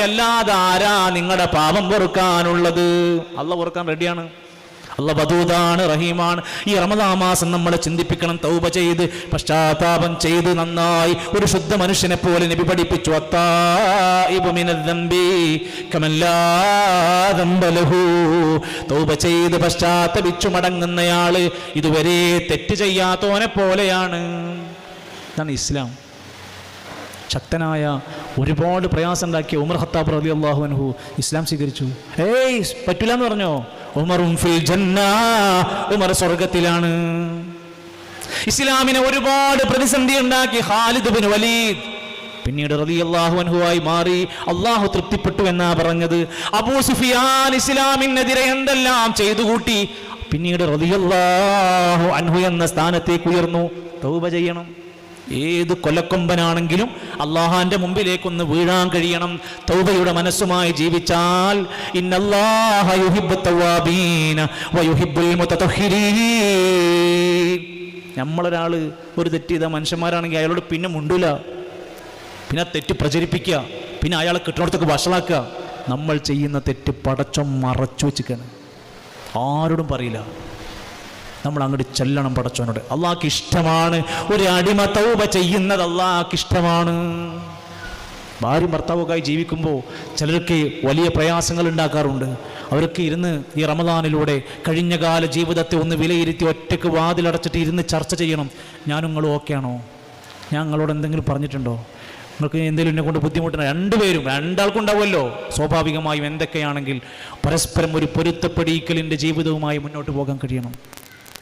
അല്ലാതെ ആരാ നിങ്ങളുടെ പാപം പൊറുക്കാനുള്ളത്? അള്ളാഹ് പൊറുക്കാൻ റെഡിയാണ്. അള്ളാഹ് വദൂദാണ്, റഹീമാണ്. ഈ റമദാൻ മാസം നമ്മളെ ചിന്തിപ്പിക്കണം. തൗബ ചെയ്ത്, പശ്ചാത്താപം ചെയ്ത്, നന്നായി ഒരു ശുദ്ധ മനുഷ്യനെ പോലെ നബി പഠിപ്പിച്ചു. അത്തായിബു മിനദ്ദംബി കമല്ലാ ദംബ ലഹു. തൗബ ചെയ്ത് പശ്ചാത്തപിച്ചു മടങ്ങുന്നയാള് ഇതുവരെ തെറ്റ് ചെയ്യാത്തവനെ പോലെയാണ്. ഇതാണ് ഇസ്ലാം. ശക്തനായ, ഒരുപാട് പ്രയാസം ഉണ്ടാക്കിയ ഉമർ ഖത്താബ് റളിയല്ലാഹു അൻഹു ഇസ്ലാം സ്വീകരിച്ചു. പറ്റൂല എന്ന് പറഞ്ഞോ? ഉമറും ഫിൽ ജന്ന, ഉമർ സ്വർഗത്തിലാണ്. ഇസ്ലാമിനെ ഒരുപാട് പ്രതിസന്ധി ഉണ്ടാക്കി ഖാലിദ് ഇബ്നു വലീദ് പിന്നീട് റളിയല്ലാഹു അൻഹുവായി മാറി. അള്ളാഹു തൃപ്തിപ്പെട്ടു എന്നാ പറഞ്ഞത്. അബൂ സുഫിയാൻ ഇസ്ലാമിനെതിരെ എന്തെല്ലാം ചെയ്തു കൂട്ടി, പിന്നീട് റളിയല്ലാഹു അൻഹു എന്ന സ്ഥാനത്തേക്ക് ഉയർന്നു. തൗബ ചെയ്യണം. ഏത് കൊലക്കൊമ്പനാണെങ്കിലും അള്ളാഹാന്റെ മുമ്പിലേക്കൊന്ന് വീഴാൻ കഴിയണം. തൗബയുടെ മനസ്സുമായി ജീവിച്ചാൽ ഇന്നല്ലാഹ യുഹിബ്ബുത് തവ്വാബീന വയുഹിബ്ബുൽ മുതതഹിരീൻ. നമ്മളൊരാൾ ഒരു തെറ്റ് ചെയ്ത മനുഷ്യന്മാരാണെങ്കിൽ അയാളോട് പിന്നെ മുണ്ടൂല, പിന്നെ തെറ്റ് പ്രചരിപ്പിക്കുക, പിന്നെ അയാളെ കിട്ടുന്നിടത്തൊക്കെ വഷളാക്കുക. നമ്മൾ ചെയ്യുന്ന തെറ്റ് പടച്ചോൻ മറച്ചു വെച്ചിരിക്കുകയാണ്, ആരോടും പറയില്ല. നമ്മൾ അങ്ങോട്ട് ചെല്ലണം പടച്ചോനോട്. അള്ളാഹ്ക്ക് ഇഷ്ടമാണ് ഒരു അടിമ തൗബ ചെയ്യുന്നത്, അള്ളാഹ്ക്ക് ഇഷ്ടമാണ്. ഭാര്യയും ഭർത്താവൊക്കെയായി ജീവിക്കുമ്പോൾ ചിലർക്ക് വലിയ പ്രയാസങ്ങൾ ഉണ്ടാക്കാറുണ്ട്. അവരൊക്കെ ഇരുന്ന് ഈ റമദാനിലൂടെ കഴിഞ്ഞകാല ജീവിതത്തെ ഒന്ന് വിലയിരുത്തി ഒറ്റയ്ക്ക് വാതിലടച്ചിട്ട് ഇരുന്ന് ചർച്ച ചെയ്യണം. ഞാനും നിങ്ങളും ഓക്കെയാണോ? ഞാൻ നിങ്ങളോട് എന്തെങ്കിലും പറഞ്ഞിട്ടുണ്ടോ? നിങ്ങൾക്ക് എന്തെങ്കിലും എന്നെ കൊണ്ട് ബുദ്ധിമുട്ടുണ്ടോ? രണ്ടാൾക്കുണ്ടാവുമല്ലോ സ്വാഭാവികമായും. എന്തൊക്കെയാണെങ്കിൽ പരസ്പരം ഒരു പൊരുത്തപ്പെടിക്കലിൻ്റെ ജീവിതവുമായി മുന്നോട്ട് പോകാൻ കഴിയണം.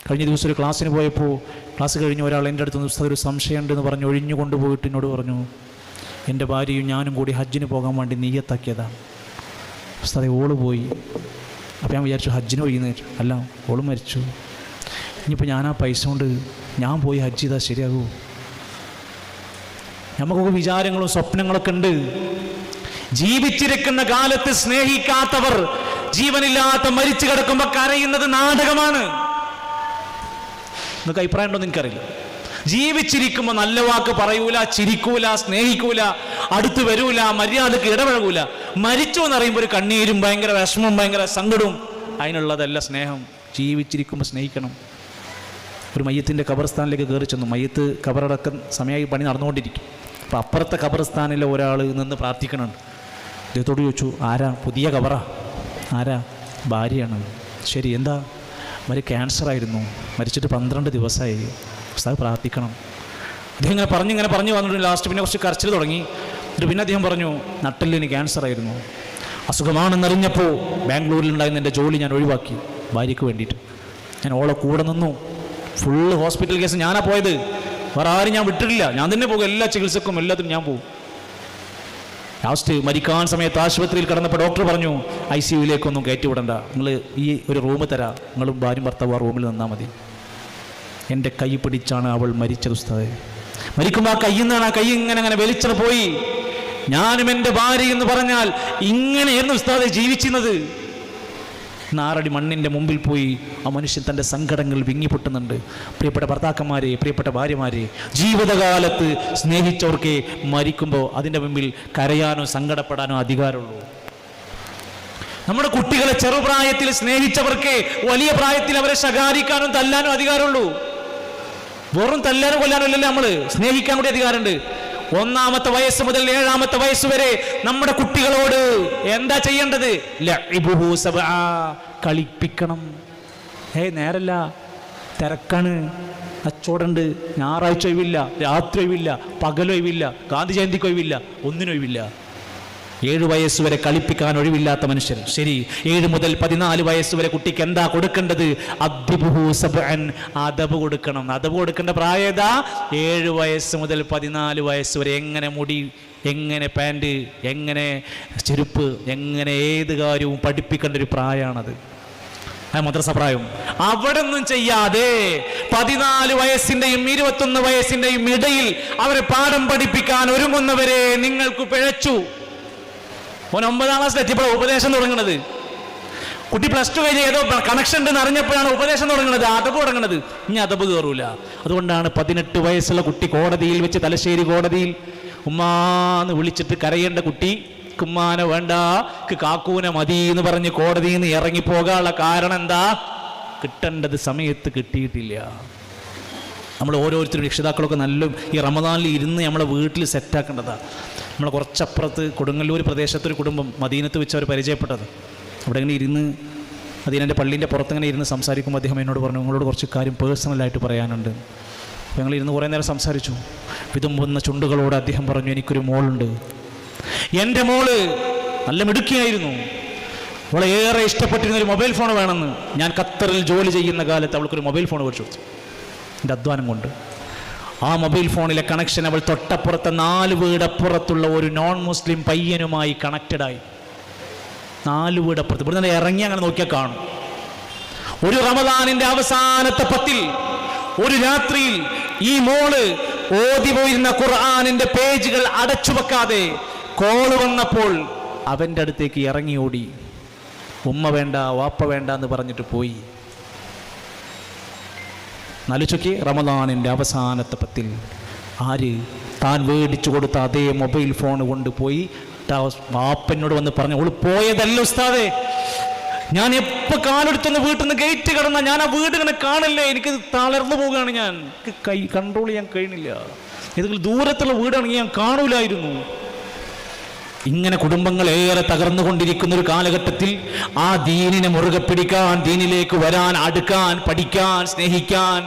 കഴിഞ്ഞ ദിവസം ഒരു ക്ലാസ്സിന് പോയപ്പോൾ ക്ലാസ് കഴിഞ്ഞ് ഒരാൾ എൻ്റെ അടുത്ത് ഉസ്താദ് ഒരു സംശയമുണ്ടെന്ന് പറഞ്ഞ് ഒഴിഞ്ഞു കൊണ്ടുപോയിട്ട് എന്നോട് പറഞ്ഞു, എൻ്റെ ഭാര്യയും ഞാനും കൂടി ഹജ്ജിന് പോകാൻ വേണ്ടി നീയത്താക്കിയതാണ് ഉസ്താദെ, ഓള് പോയി. അപ്പോൾ ഞാൻ വിചാരിച്ചു ഹജ്ജിന് പോയിന്ന്. അല്ല, ഓള് മരിച്ചു. ഇനിയിപ്പോൾ ഞാൻ ആ പൈസ കൊണ്ട് ഞാൻ പോയി ഹജ്ജ് ചെയ്താൽ ശരിയാകൂ? നമുക്കൊക്കെ വിചാരങ്ങളും സ്വപ്നങ്ങളൊക്കെ ഉണ്ട്. ജീവിച്ചിരിക്കുന്ന കാലത്ത് സ്നേഹിക്കാത്തവർ ജീവനില്ലാത്ത മരിച്ചു കിടക്കുമ്പോൾ കരയുന്നത് നാടകമാണ്. നിങ്ങൾക്ക് അഭിപ്രായം ഉണ്ടോ എനിക്കറിയില്ല. ജീവിച്ചിരിക്കുമ്പോൾ നല്ല വാക്ക് പറയൂല, ചിരിക്കൂല, സ്നേഹിക്കൂല, അടുത്ത് വരൂല, മര്യാദക്ക് ഇടപഴകൂല. മരിച്ചു എന്നറിയുമ്പോൾ ഒരു കണ്ണീരും ഭയങ്കര വിഷമവും ഭയങ്കര സങ്കടവും. അതിനുള്ളതല്ല സ്നേഹം. ജീവിച്ചിരിക്കുമ്പോൾ സ്നേഹിക്കണം. ഒരു മയ്യത്തിൻ്റെ ഖബർസ്ഥാനിലേക്ക് കയറി ചെന്നു. മയ്യത്ത് ഖബറടക്കം സമയമായി പണി നടന്നുകൊണ്ടിരിക്കും. അപ്പോൾ അപ്പുറത്തെ ഖബർസ്ഥാനിലെ ഒരാൾ നിന്ന് പ്രാർത്ഥിക്കണുണ്ട്. അദ്ദേഹത്തോട് ചോദിച്ചു, ആരാ? പുതിയ ഖബറാ? ആരാ? ഭാര്യയാണ്. ശരി, എന്താ? മരി ക്യാൻസറായിരുന്നു, മരിച്ചിട്ട് 12 ദിവസമായി, ഉസ്താദ് പ്രാർത്ഥിക്കണം. അദ്ദേഹം ഇങ്ങനെ പറഞ്ഞു വന്നിട്ട് ലാസ്റ്റ് പിന്നെ കുറച്ച് കരച്ചിൽ തുടങ്ങി. എന്നിട്ട് പിന്നെ അദ്ദേഹം പറഞ്ഞു, നട്ടെല്ലിന് ക്യാൻസറായിരുന്നു, അസുഖമാണെന്നറിഞ്ഞപ്പോൾ ബാംഗ്ലൂരിലുണ്ടായിരുന്ന എൻ്റെ ജോലി ഞാൻ ഒഴിവാക്കി ഭാര്യയ്ക്ക് വേണ്ടിയിട്ട്. ഞാൻ ഓളെ കൂടെ നിന്നു. ഫുള്ള് ഹോസ്പിറ്റൽ കേസ് ഞാനാ പോയത്, വേറെ ആരും ഞാൻ വിട്ടിട്ടില്ല. ഞാൻ തന്നെ പോകും, എല്ലാ ചികിത്സക്കും എല്ലാത്തിനും ഞാൻ പോകും. ലാസ്റ്റ് മരിക്കാൻ സമയത്ത് ആശുപത്രിയിൽ കിടന്നപ്പോൾ ഡോക്ടർ പറഞ്ഞു, ICUവിലേക്കൊന്നും കയറ്റിവിടണ്ട, നിങ്ങൾ ഈ ഒരു റൂം തരാം, നിങ്ങളും ഭാര്യയും ഭർത്താവും ആ റൂമിൽ നിന്നാൽ മതി. എൻ്റെ കൈ പിടിച്ചാണ് അവൾ മരിച്ചത് ഉസ്താദേ. മരിക്കുമ്പോൾ ആ കയ്യിൽ നിന്നാണ്, ആ കൈ ഇങ്ങനെ വലിച്ചത് പോയി. ഞാനും എൻ്റെ ഭാര്യ എന്ന് പറഞ്ഞാൽ ഇങ്ങനെയായിരുന്നു ഉസ്താദേ ജീവിച്ചിരുന്നത്. 6 അടി മണ്ണിൻ്റെ മുമ്പിൽ പോയി ആ മനുഷ്യൻ തൻ്റെ സങ്കടങ്ങൾ വിങ്ങിപ്പൊട്ടുന്നുണ്ട്. പ്രിയപ്പെട്ട ഭർത്താക്കന്മാരെ, പ്രിയപ്പെട്ട ഭാര്യമാരെ, ജീവിതകാലത്ത് സ്നേഹിച്ചവർക്ക് മരിക്കുമ്പോൾ അതിൻ്റെ മുമ്പിൽ കരയാനോ സങ്കടപ്പെടാനോ അധികാരമുള്ളൂ. നമ്മുടെ കുട്ടികളെ ചെറുപ്രായത്തിൽ സ്നേഹിച്ചവർക്ക് വലിയ പ്രായത്തിൽ അവരെ ശകാരിക്കാനും തല്ലാനും അധികാരമുള്ളൂ. വെറും തല്ലാനും കൊല്ലാനും അല്ലല്ലോ, നമ്മൾ സ്നേഹിക്കാൻ കൂടി അധികാരമുണ്ട്. 1-ാമത്തെ വയസ്സ് മുതൽ 7-ാമത്തെ വയസ്സ് വരെ നമ്മുടെ കുട്ടികളോട് എന്താ ചെയ്യേണ്ടത്? കളിപ്പിക്കണം. നേരല്ല, തിരക്കാണ്, കച്ചവടമുണ്ട്, ഞായറാഴ്ച ഒഴിവില്ല, രാത്രി ഒഴിവില്ല, പകലൊഴിവില്ല, ഗാന്ധി ജയന്തിക്ക് ഒഴിവില്ല, ഒന്നിനും ഒഴിവില്ല. 7 വയസ്സ് വരെ കളിപ്പിക്കാൻ ഒഴിവില്ലാത്ത മനുഷ്യർ. ശരി, 7 മുതൽ 14 വയസ്സ് വരെ കുട്ടിക്ക് എന്താ കൊടുക്കേണ്ടത്? അദ്ദിബുഹു സബ്അൻ, അദബ് കൊടുക്കണം. അദബ് കൊടുക്കേണ്ട പ്രായം ഏതാ? 7 വയസ്സ് മുതൽ 14 വയസ്സ് വരെ. എങ്ങനെ മുടി, എങ്ങനെ പാൻറ്, എങ്ങനെ ചെരുപ്പ്, എങ്ങനെ ഏത് കാര്യവും പഠിപ്പിക്കേണ്ട ഒരു പ്രായമാണത്. മദ്രസ പ്രായം. അവിടെ ഒന്നും ചെയ്യാതെ 14 വയസ്സിന്റെയും 21 വയസ്സിന്റെയും ഇടയിൽ അവരെ പാഠം പഠിപ്പിക്കാൻ ഒരുങ്ങുന്നവരെ നിങ്ങൾക്ക് പിഴച്ചു. ഓൻ 9ാം ക്ലാസ്സിലെത്തിയപ്പോഴാണ് ഉപദേശം തുടങ്ങുന്നത്. കുട്ടി +2 കഴിഞ്ഞ് ഏതോ കണക്ഷൻ ഉണ്ടെന്ന് അറിഞ്ഞപ്പോഴാണ് ഉപദേശം തുടങ്ങുന്നത്, അതബ് തുടങ്ങുന്നത്. ഇനി അതബ് കയറൂല. അതുകൊണ്ടാണ് 18 വയസ്സുള്ള കുട്ടി കോടതിയിൽ വെച്ച്, തലശ്ശേരി കോടതിയിൽ ഉമ്മാന്ന് വിളിച്ചിട്ട് കരയേണ്ട കുട്ടി ഉമ്മാനെ വേണ്ട, കാക്കൂനെ മതി എന്ന് പറഞ്ഞ് കോടതിയിൽ നിന്ന് ഇറങ്ങിപ്പോകാനുള്ള കാരണം എന്താ? കിട്ടേണ്ടത് സമയത്ത് കിട്ടിയിട്ടില്ല. നമ്മൾ ഓരോരുത്തരും രക്ഷിതാക്കളൊക്കെ നല്ല ഈ റമദാനിൽ ഇരുന്ന് നമ്മളെ വീട്ടിൽ സെറ്റാക്കേണ്ടതാണ്. നമ്മളെ കുറച്ചപ്പുറത്ത് കൊടുങ്ങല്ലൂർ പ്രദേശത്തൊരു കുടുംബം മദീനത്ത് വെച്ച് അവർ പരിചയപ്പെട്ടത്. അവിടെ ഇങ്ങനെ ഇരുന്ന് മദീനൻ്റെ പള്ളീൻ്റെ പുറത്തിങ്ങനെ ഇരുന്ന് സംസാരിക്കുമ്പോൾ അദ്ദേഹം എന്നോട് പറഞ്ഞു, നിങ്ങളോട് കുറച്ച് കാര്യം പേഴ്സണലായിട്ട് പറയാനുണ്ട്. അപ്പോൾ ഞങ്ങളിരുന്ന് കുറേ നേരം സംസാരിച്ചു. വിതുമ്പുന്ന ചുണ്ടുകളോട് അദ്ദേഹം പറഞ്ഞു, എനിക്കൊരു മോളുണ്ട്. എൻ്റെ മോള് നല്ല മിടുക്കിയായിരുന്നു. അവളെ ഏറെ ഇഷ്ടപ്പെട്ടിരുന്നൊരു മൊബൈൽ ഫോൺ വേണമെന്ന്. ഞാൻ ഖത്തറിൽ ജോലി ചെയ്യുന്ന കാലത്ത് അവൾക്കൊരു മൊബൈൽ ഫോൺ മേടിച്ചു കൊടുത്തു, എൻ്റെ അധ്വാനം കൊണ്ട്. ആ മൊബൈൽ ഫോണിലെ കണക്ഷൻ അവൾ തൊട്ടപ്പുറത്തെ 4 വീടപ്പുറത്തുള്ള ഒരു നോൺ മുസ്ലിം പയ്യനുമായി കണക്റ്റഡായി. 4 വീടപ്പുറത്ത്. ഇവിടുന്ന് ഇറങ്ങി അങ്ങനെ നോക്കിയാൽ കാണും. ഒരു റമദാനിന്റെ അവസാനത്തെ 10 ഒരു രാത്രിയിൽ ഈ മോള് ഓതി പോയിരുന്ന ഖുർആനിന്റെ പേജുകൾ അടച്ചു വെക്കാതെ കോള് വന്നപ്പോൾ അവൻ്റെ അടുത്തേക്ക് ഇറങ്ങി ഓടി. ഉമ്മ വേണ്ട, വാപ്പ വേണ്ട എന്ന് പറഞ്ഞിട്ട് പോയി. നലുച്ചൊക്കെ റമദാനിൻ്റെ അവസാനത്തെ 10 ആര്? താൻ മേടിച്ചു കൊടുത്ത അതേ മൊബൈൽ ഫോൺ കൊണ്ടുപോയി വാപ്പനോട് വന്ന് പറഞ്ഞു, അവള് പോയതല്ല ഉസ്താദേ, ഞാൻ എപ്പോൾ കാലെടുത്തൊന്ന് വീട്ടിൽ നിന്ന് ഗേറ്റ് കടന്ന ഞാൻ ആ വീട് ഇങ്ങനെ കാണില്ലേ, എനിക്ക് തളർന്നു പോവുകയാണ്. ഞാൻ കൺട്രോൾ ചെയ്യാൻ കഴിയുന്നില്ല. ഏതെങ്കിലും ദൂരത്തുള്ള വീടാണെങ്കിൽ ഞാൻ കാണൂലായിരുന്നു. ഇങ്ങനെ കുടുംബങ്ങൾ ഏറെ തകർന്നുകൊണ്ടിരിക്കുന്ന ഒരു കാലഘട്ടത്തിൽ ആ ദീനിനെ മുറുകെ പിടിക്കാൻ, ദീനിലേക്ക് വരാൻ, അടുക്കാൻ, പഠിക്കാൻ, സ്നേഹിക്കാൻ,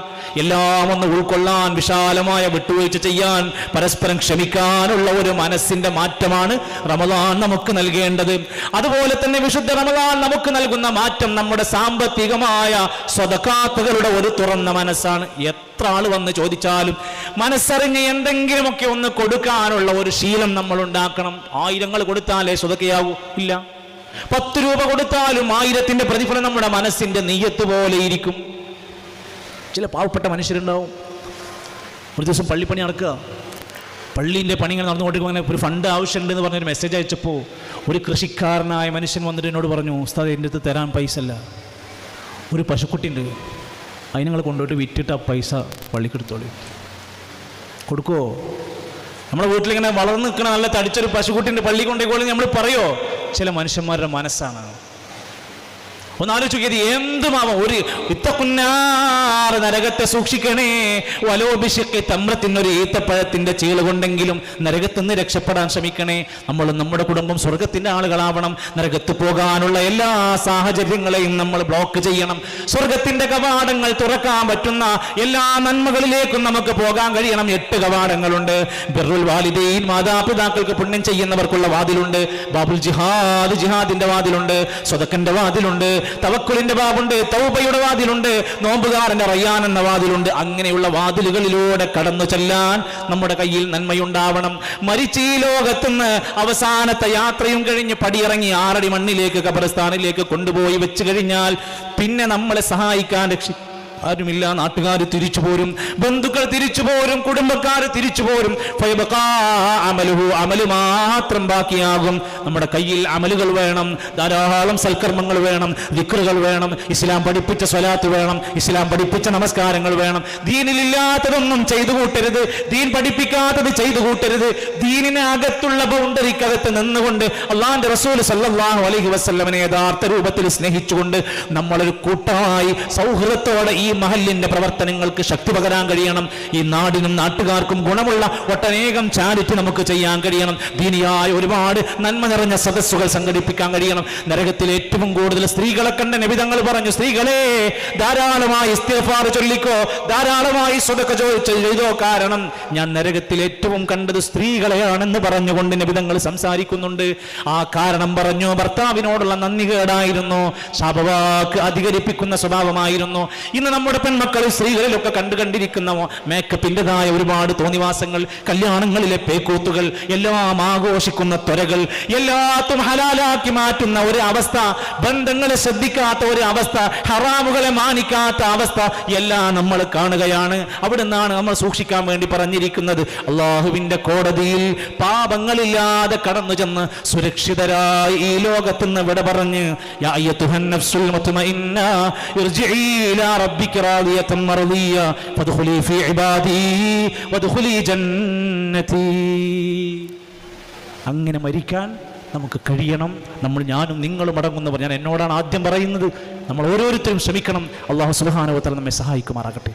എല്ലാം ഒന്ന് ഉൾക്കൊള്ളാൻ, വിശാലമായ വിട്ടുവീഴ്ച ചെയ്യാൻ, പരസ്പരം ക്ഷമിക്കാനുള്ള ഒരു മനസ്സിന്റെ മാറ്റമാണ് റമദാൻ നമുക്ക് നൽകേണ്ടത്. അതുപോലെ തന്നെ വിശുദ്ധ റമദാൻ നമുക്ക് നൽകുന്ന മാറ്റം നമ്മുടെ സാമ്പത്തികമായ സ്വതക്കാത്തുകളുടെ ഒരു തുറന്ന മനസ്സാണ്. എത്ര ആൾ വന്ന് ചോദിച്ചാലും മനസ്സറിഞ്ഞ് എന്തെങ്കിലുമൊക്കെ ഒന്ന് കൊടുക്കാനുള്ള ഒരു ശീലം നമ്മൾ ഉണ്ടാക്കണം. 1000 കൊടുത്താലേ സ്വതക്കയാവൂ? ഇല്ല. 10 രൂപ കൊടുത്താലും 1000ന്റെ പ്രതിഫലം നമ്മുടെ മനസ്സിന്റെ നെയ്യത്ത് പോലെ ഇരിക്കും. ചില പാവപ്പെട്ട മനുഷ്യരുണ്ടാവും. ഒരു ദിവസം പള്ളിപ്പണി നടക്കുക, പള്ളീൻ്റെ പണികൾ നടന്നുകൊണ്ടിരിക്കുമ്പോൾ അങ്ങനെ ഒരു ഫണ്ട് ആവശ്യമുണ്ടെന്ന് പറഞ്ഞൊരു മെസ്സേജ് അയച്ചപ്പോൾ ഒരു കൃഷിക്കാരനായ മനുഷ്യൻ വന്നിട്ട് എന്നോട് പറഞ്ഞു, ഉസ്താദ് എൻ്റെ അടുത്ത് തരാൻ പൈസ അല്ല, ഒരു പശുക്കുട്ടിയുണ്ട്, അതിന് നിങ്ങൾ കൊണ്ടുപോയിട്ട് വിറ്റിട്ട് ആ പൈസ പള്ളിക്കെടുത്തോളൂ. കൊടുക്കുമോ? നമ്മുടെ വീട്ടിലിങ്ങനെ വളർന്നു നിൽക്കണ നല്ല തടിച്ചൊരു പശുക്കുട്ടിൻ്റെ പള്ളി കൊണ്ടുപോയി നമ്മൾ പറയുമോ? ചില മനുഷ്യന്മാരുടെ മനസ്സാണ്. ഒന്നാലോചിക്കത് എന്തുമാവാം. ഒരു ഇത്തക്കുന്നാറ് നരകത്തെ സൂക്ഷിക്കണേ, വലോഭിഷയ്ക്ക് തമ്രത്തിനൊരു ഈത്തപ്പഴത്തിന്റെ ചീള് കൊണ്ടെങ്കിലും നരകത്തിൽ നിന്ന് രക്ഷപ്പെടാൻ ശ്രമിക്കണേ. നമ്മൾ നമ്മുടെ കുടുംബം സ്വർഗത്തിന്റെ ആളുകളാവണം. നരകത്ത് പോകാനുള്ള എല്ലാ സാഹചര്യങ്ങളെയും നമ്മൾ ബ്ലോക്ക് ചെയ്യണം. സ്വർഗത്തിന്റെ കവാടങ്ങൾ തുറക്കാൻ പറ്റുന്ന എല്ലാ നന്മകളിലേക്കും നമുക്ക് പോകാൻ കഴിയണം. 8 കവാടങ്ങളുണ്ട്. ബിർറുൽ വാലിദൈൻ, മാതാപിതാക്കൾക്ക് പുണ്യം ചെയ്യുന്നവർക്കുള്ള വാതിലുണ്ട്. ബാബുൽ ജിഹാദ്, ജിഹാദിന്റെ വാതിലുണ്ട്. സ്വതക്കന്റെ വാതിലുണ്ട്. തവക്കുലിന്റെ ബാബുണ്ട്. തൗബയുടെ വാതിലുണ്ട്. നോമ്പുകാരന്റെ റയ്യാൻ എന്ന വാതിലുണ്ട്. അങ്ങനെയുള്ള വാതിലുകളിലൂടെ കടന്നു ചെല്ലാൻ നമ്മുടെ കയ്യിൽ നന്മയുണ്ടാവണം. മരിച്ച ഈ ലോകത്തുനിന്ന് അവസാനത്തെ യാത്രയും കഴിഞ്ഞ് പടിയിറങ്ങി 6 അടി മണ്ണിലേക്ക് ഖബർസ്ഥാനിലേക്ക് കൊണ്ടുപോയി വെച്ച് കഴിഞ്ഞാൽ പിന്നെ നമ്മളെ സഹായിക്കാൻ ആരുമില്ല. നാട്ടുകാർ തിരിച്ചു പോരും, ബന്ധുക്കൾ തിരിച്ചു പോരും, കുടുംബക്കാർ തിരിച്ചു പോരും. അമല് മാത്രം ബാക്കിയാകും. നമ്മുടെ കയ്യിൽ അമലുകൾ വേണം, ധാരാളം സൽക്കർമ്മങ്ങൾ വേണം, ദിക്റുകൾ വേണം, ഇസ്ലാം പഠിപ്പിച്ച സ്വലാത്ത് വേണം, ഇസ്ലാം പഠിപ്പിച്ച നമസ്കാരങ്ങൾ വേണം. ദീനിലില്ലാത്തതൊന്നും ചെയ്തു കൂട്ടരുത്, ദീൻ പഠിപ്പിക്കാത്തത് ചെയ്തു കൂട്ടരുത്. ദീനിന് അകത്തുള്ള ബൗണ്ടറിക്കകത്ത് നിന്നുകൊണ്ട് അള്ളാന്റെ റസൂൽ സല്ലല്ലാഹു അലൈഹി വസല്ലമനെ യഥാർത്ഥ രൂപത്തിൽ സ്നേഹിച്ചുകൊണ്ട് നമ്മളൊരു കൂട്ടമായി സൗഹൃദത്തോടെ ഈ മഹല്ലിന്റെ പ്രവർത്തനങ്ങൾക്ക് ശക്തി പകരാൻ കഴിയണം. ഈ നാടിനും നാട്ടുകാർക്കും ഗുണമുള്ള ഒട്ടനേകം ചാരിറ്റി നമുക്ക് ചെയ്യാൻ കഴിയണം. ദീനിയായ ഒരുപാട് നന്മ നിറഞ്ഞ സദസ്സുകൾ സംഘടിപ്പിക്കാൻ കഴിയണം. നരകത്തിൽ ഏറ്റവും കൂടുതൽ സ്ത്രീകളെ കണ്ട നബി തങ്ങൾ പറഞ്ഞു, സ്ത്രീകളെ ധാരാളമായി ഇസ്തിഗ്ഫാർ ചൊല്ലിക്കോ, ധാരാളമായി സ്വതക്ക ചെയ്തോ, കാരണം ഞാൻ നരകത്തിൽ ഏറ്റവും കണ്ടത് സ്ത്രീകളെയാണെന്ന് പറഞ്ഞുകൊണ്ട് നബി തങ്ങൾ സംസാരിക്കുന്നുണ്ട്. ആ കാരണം പറഞ്ഞു, ഭർത്താവിനോടുള്ള നന്ദി കേടായിരുന്നു, ശാപവാക്ക് അധികരിപ്പിക്കുന്ന സ്വഭാവമായിരുന്നു. ഇന്ന് നമ്മുടെ പെൺമക്കൾ സ്ത്രീകളിലൊക്കെ കണ്ടിരിക്കുന്ന മേക്കപ്പിൻ്റെതായ ഒരുപാട് തോന്നിവാസങ്ങൾ, കല്യാണങ്ങളിലെ പേക്കൂത്തുകൾ, എല്ലാം ആഘോഷിക്കുന്ന ത്വരകൾ, എല്ലാത്തും ഹലാലാക്കി മാറ്റുന്ന ഒരു അവസ്ഥ, ബന്ധങ്ങളെ ശ്രദ്ധിക്കാത്ത ഒരു അവസ്ഥ, ഹറാമുകളെ മാനിക്കാത്ത അവസ്ഥ എല്ലാം നമ്മൾ കാണുകയാണ്. അവിടെ നിന്നാണ് നമ്മൾ സൂക്ഷിക്കാൻ വേണ്ടി പറഞ്ഞിരിക്കുന്നത്. അള്ളാഹുവിന്റെ കോടതിയിൽ പാപങ്ങളില്ലാതെ കടന്നു ചെന്ന് സുരക്ഷിതരായി ഈ ലോകത്ത് നിന്ന് വിട പറഞ്ഞ്, യാ അയ്യത്തുഹൻ നഫ്സുൽ മുത്മഇന്ന ഇർജിഇ ഇലാ റബ്ബിക റാദിയതൻ മർദിയ ഫദ്ഖുലി ഫീ ഇബാദി വദ്ഖുലി ജന്നതി. അങ്ങനെ മരിക്കാൻ നമുക്ക് കഴിയണം. ഞാനും നിങ്ങളും അടങ്ങുന്നവർ. ഞാൻ എന്നോടാണ് ആദ്യം പറയുന്നത്. നമ്മൾ ഓരോരുത്തരും ശ്രമിക്കണം. അല്ലാഹു സുബ്ഹാനഹു വ തആല നമ്മെ സഹായിക്കുമാറാകട്ടെ.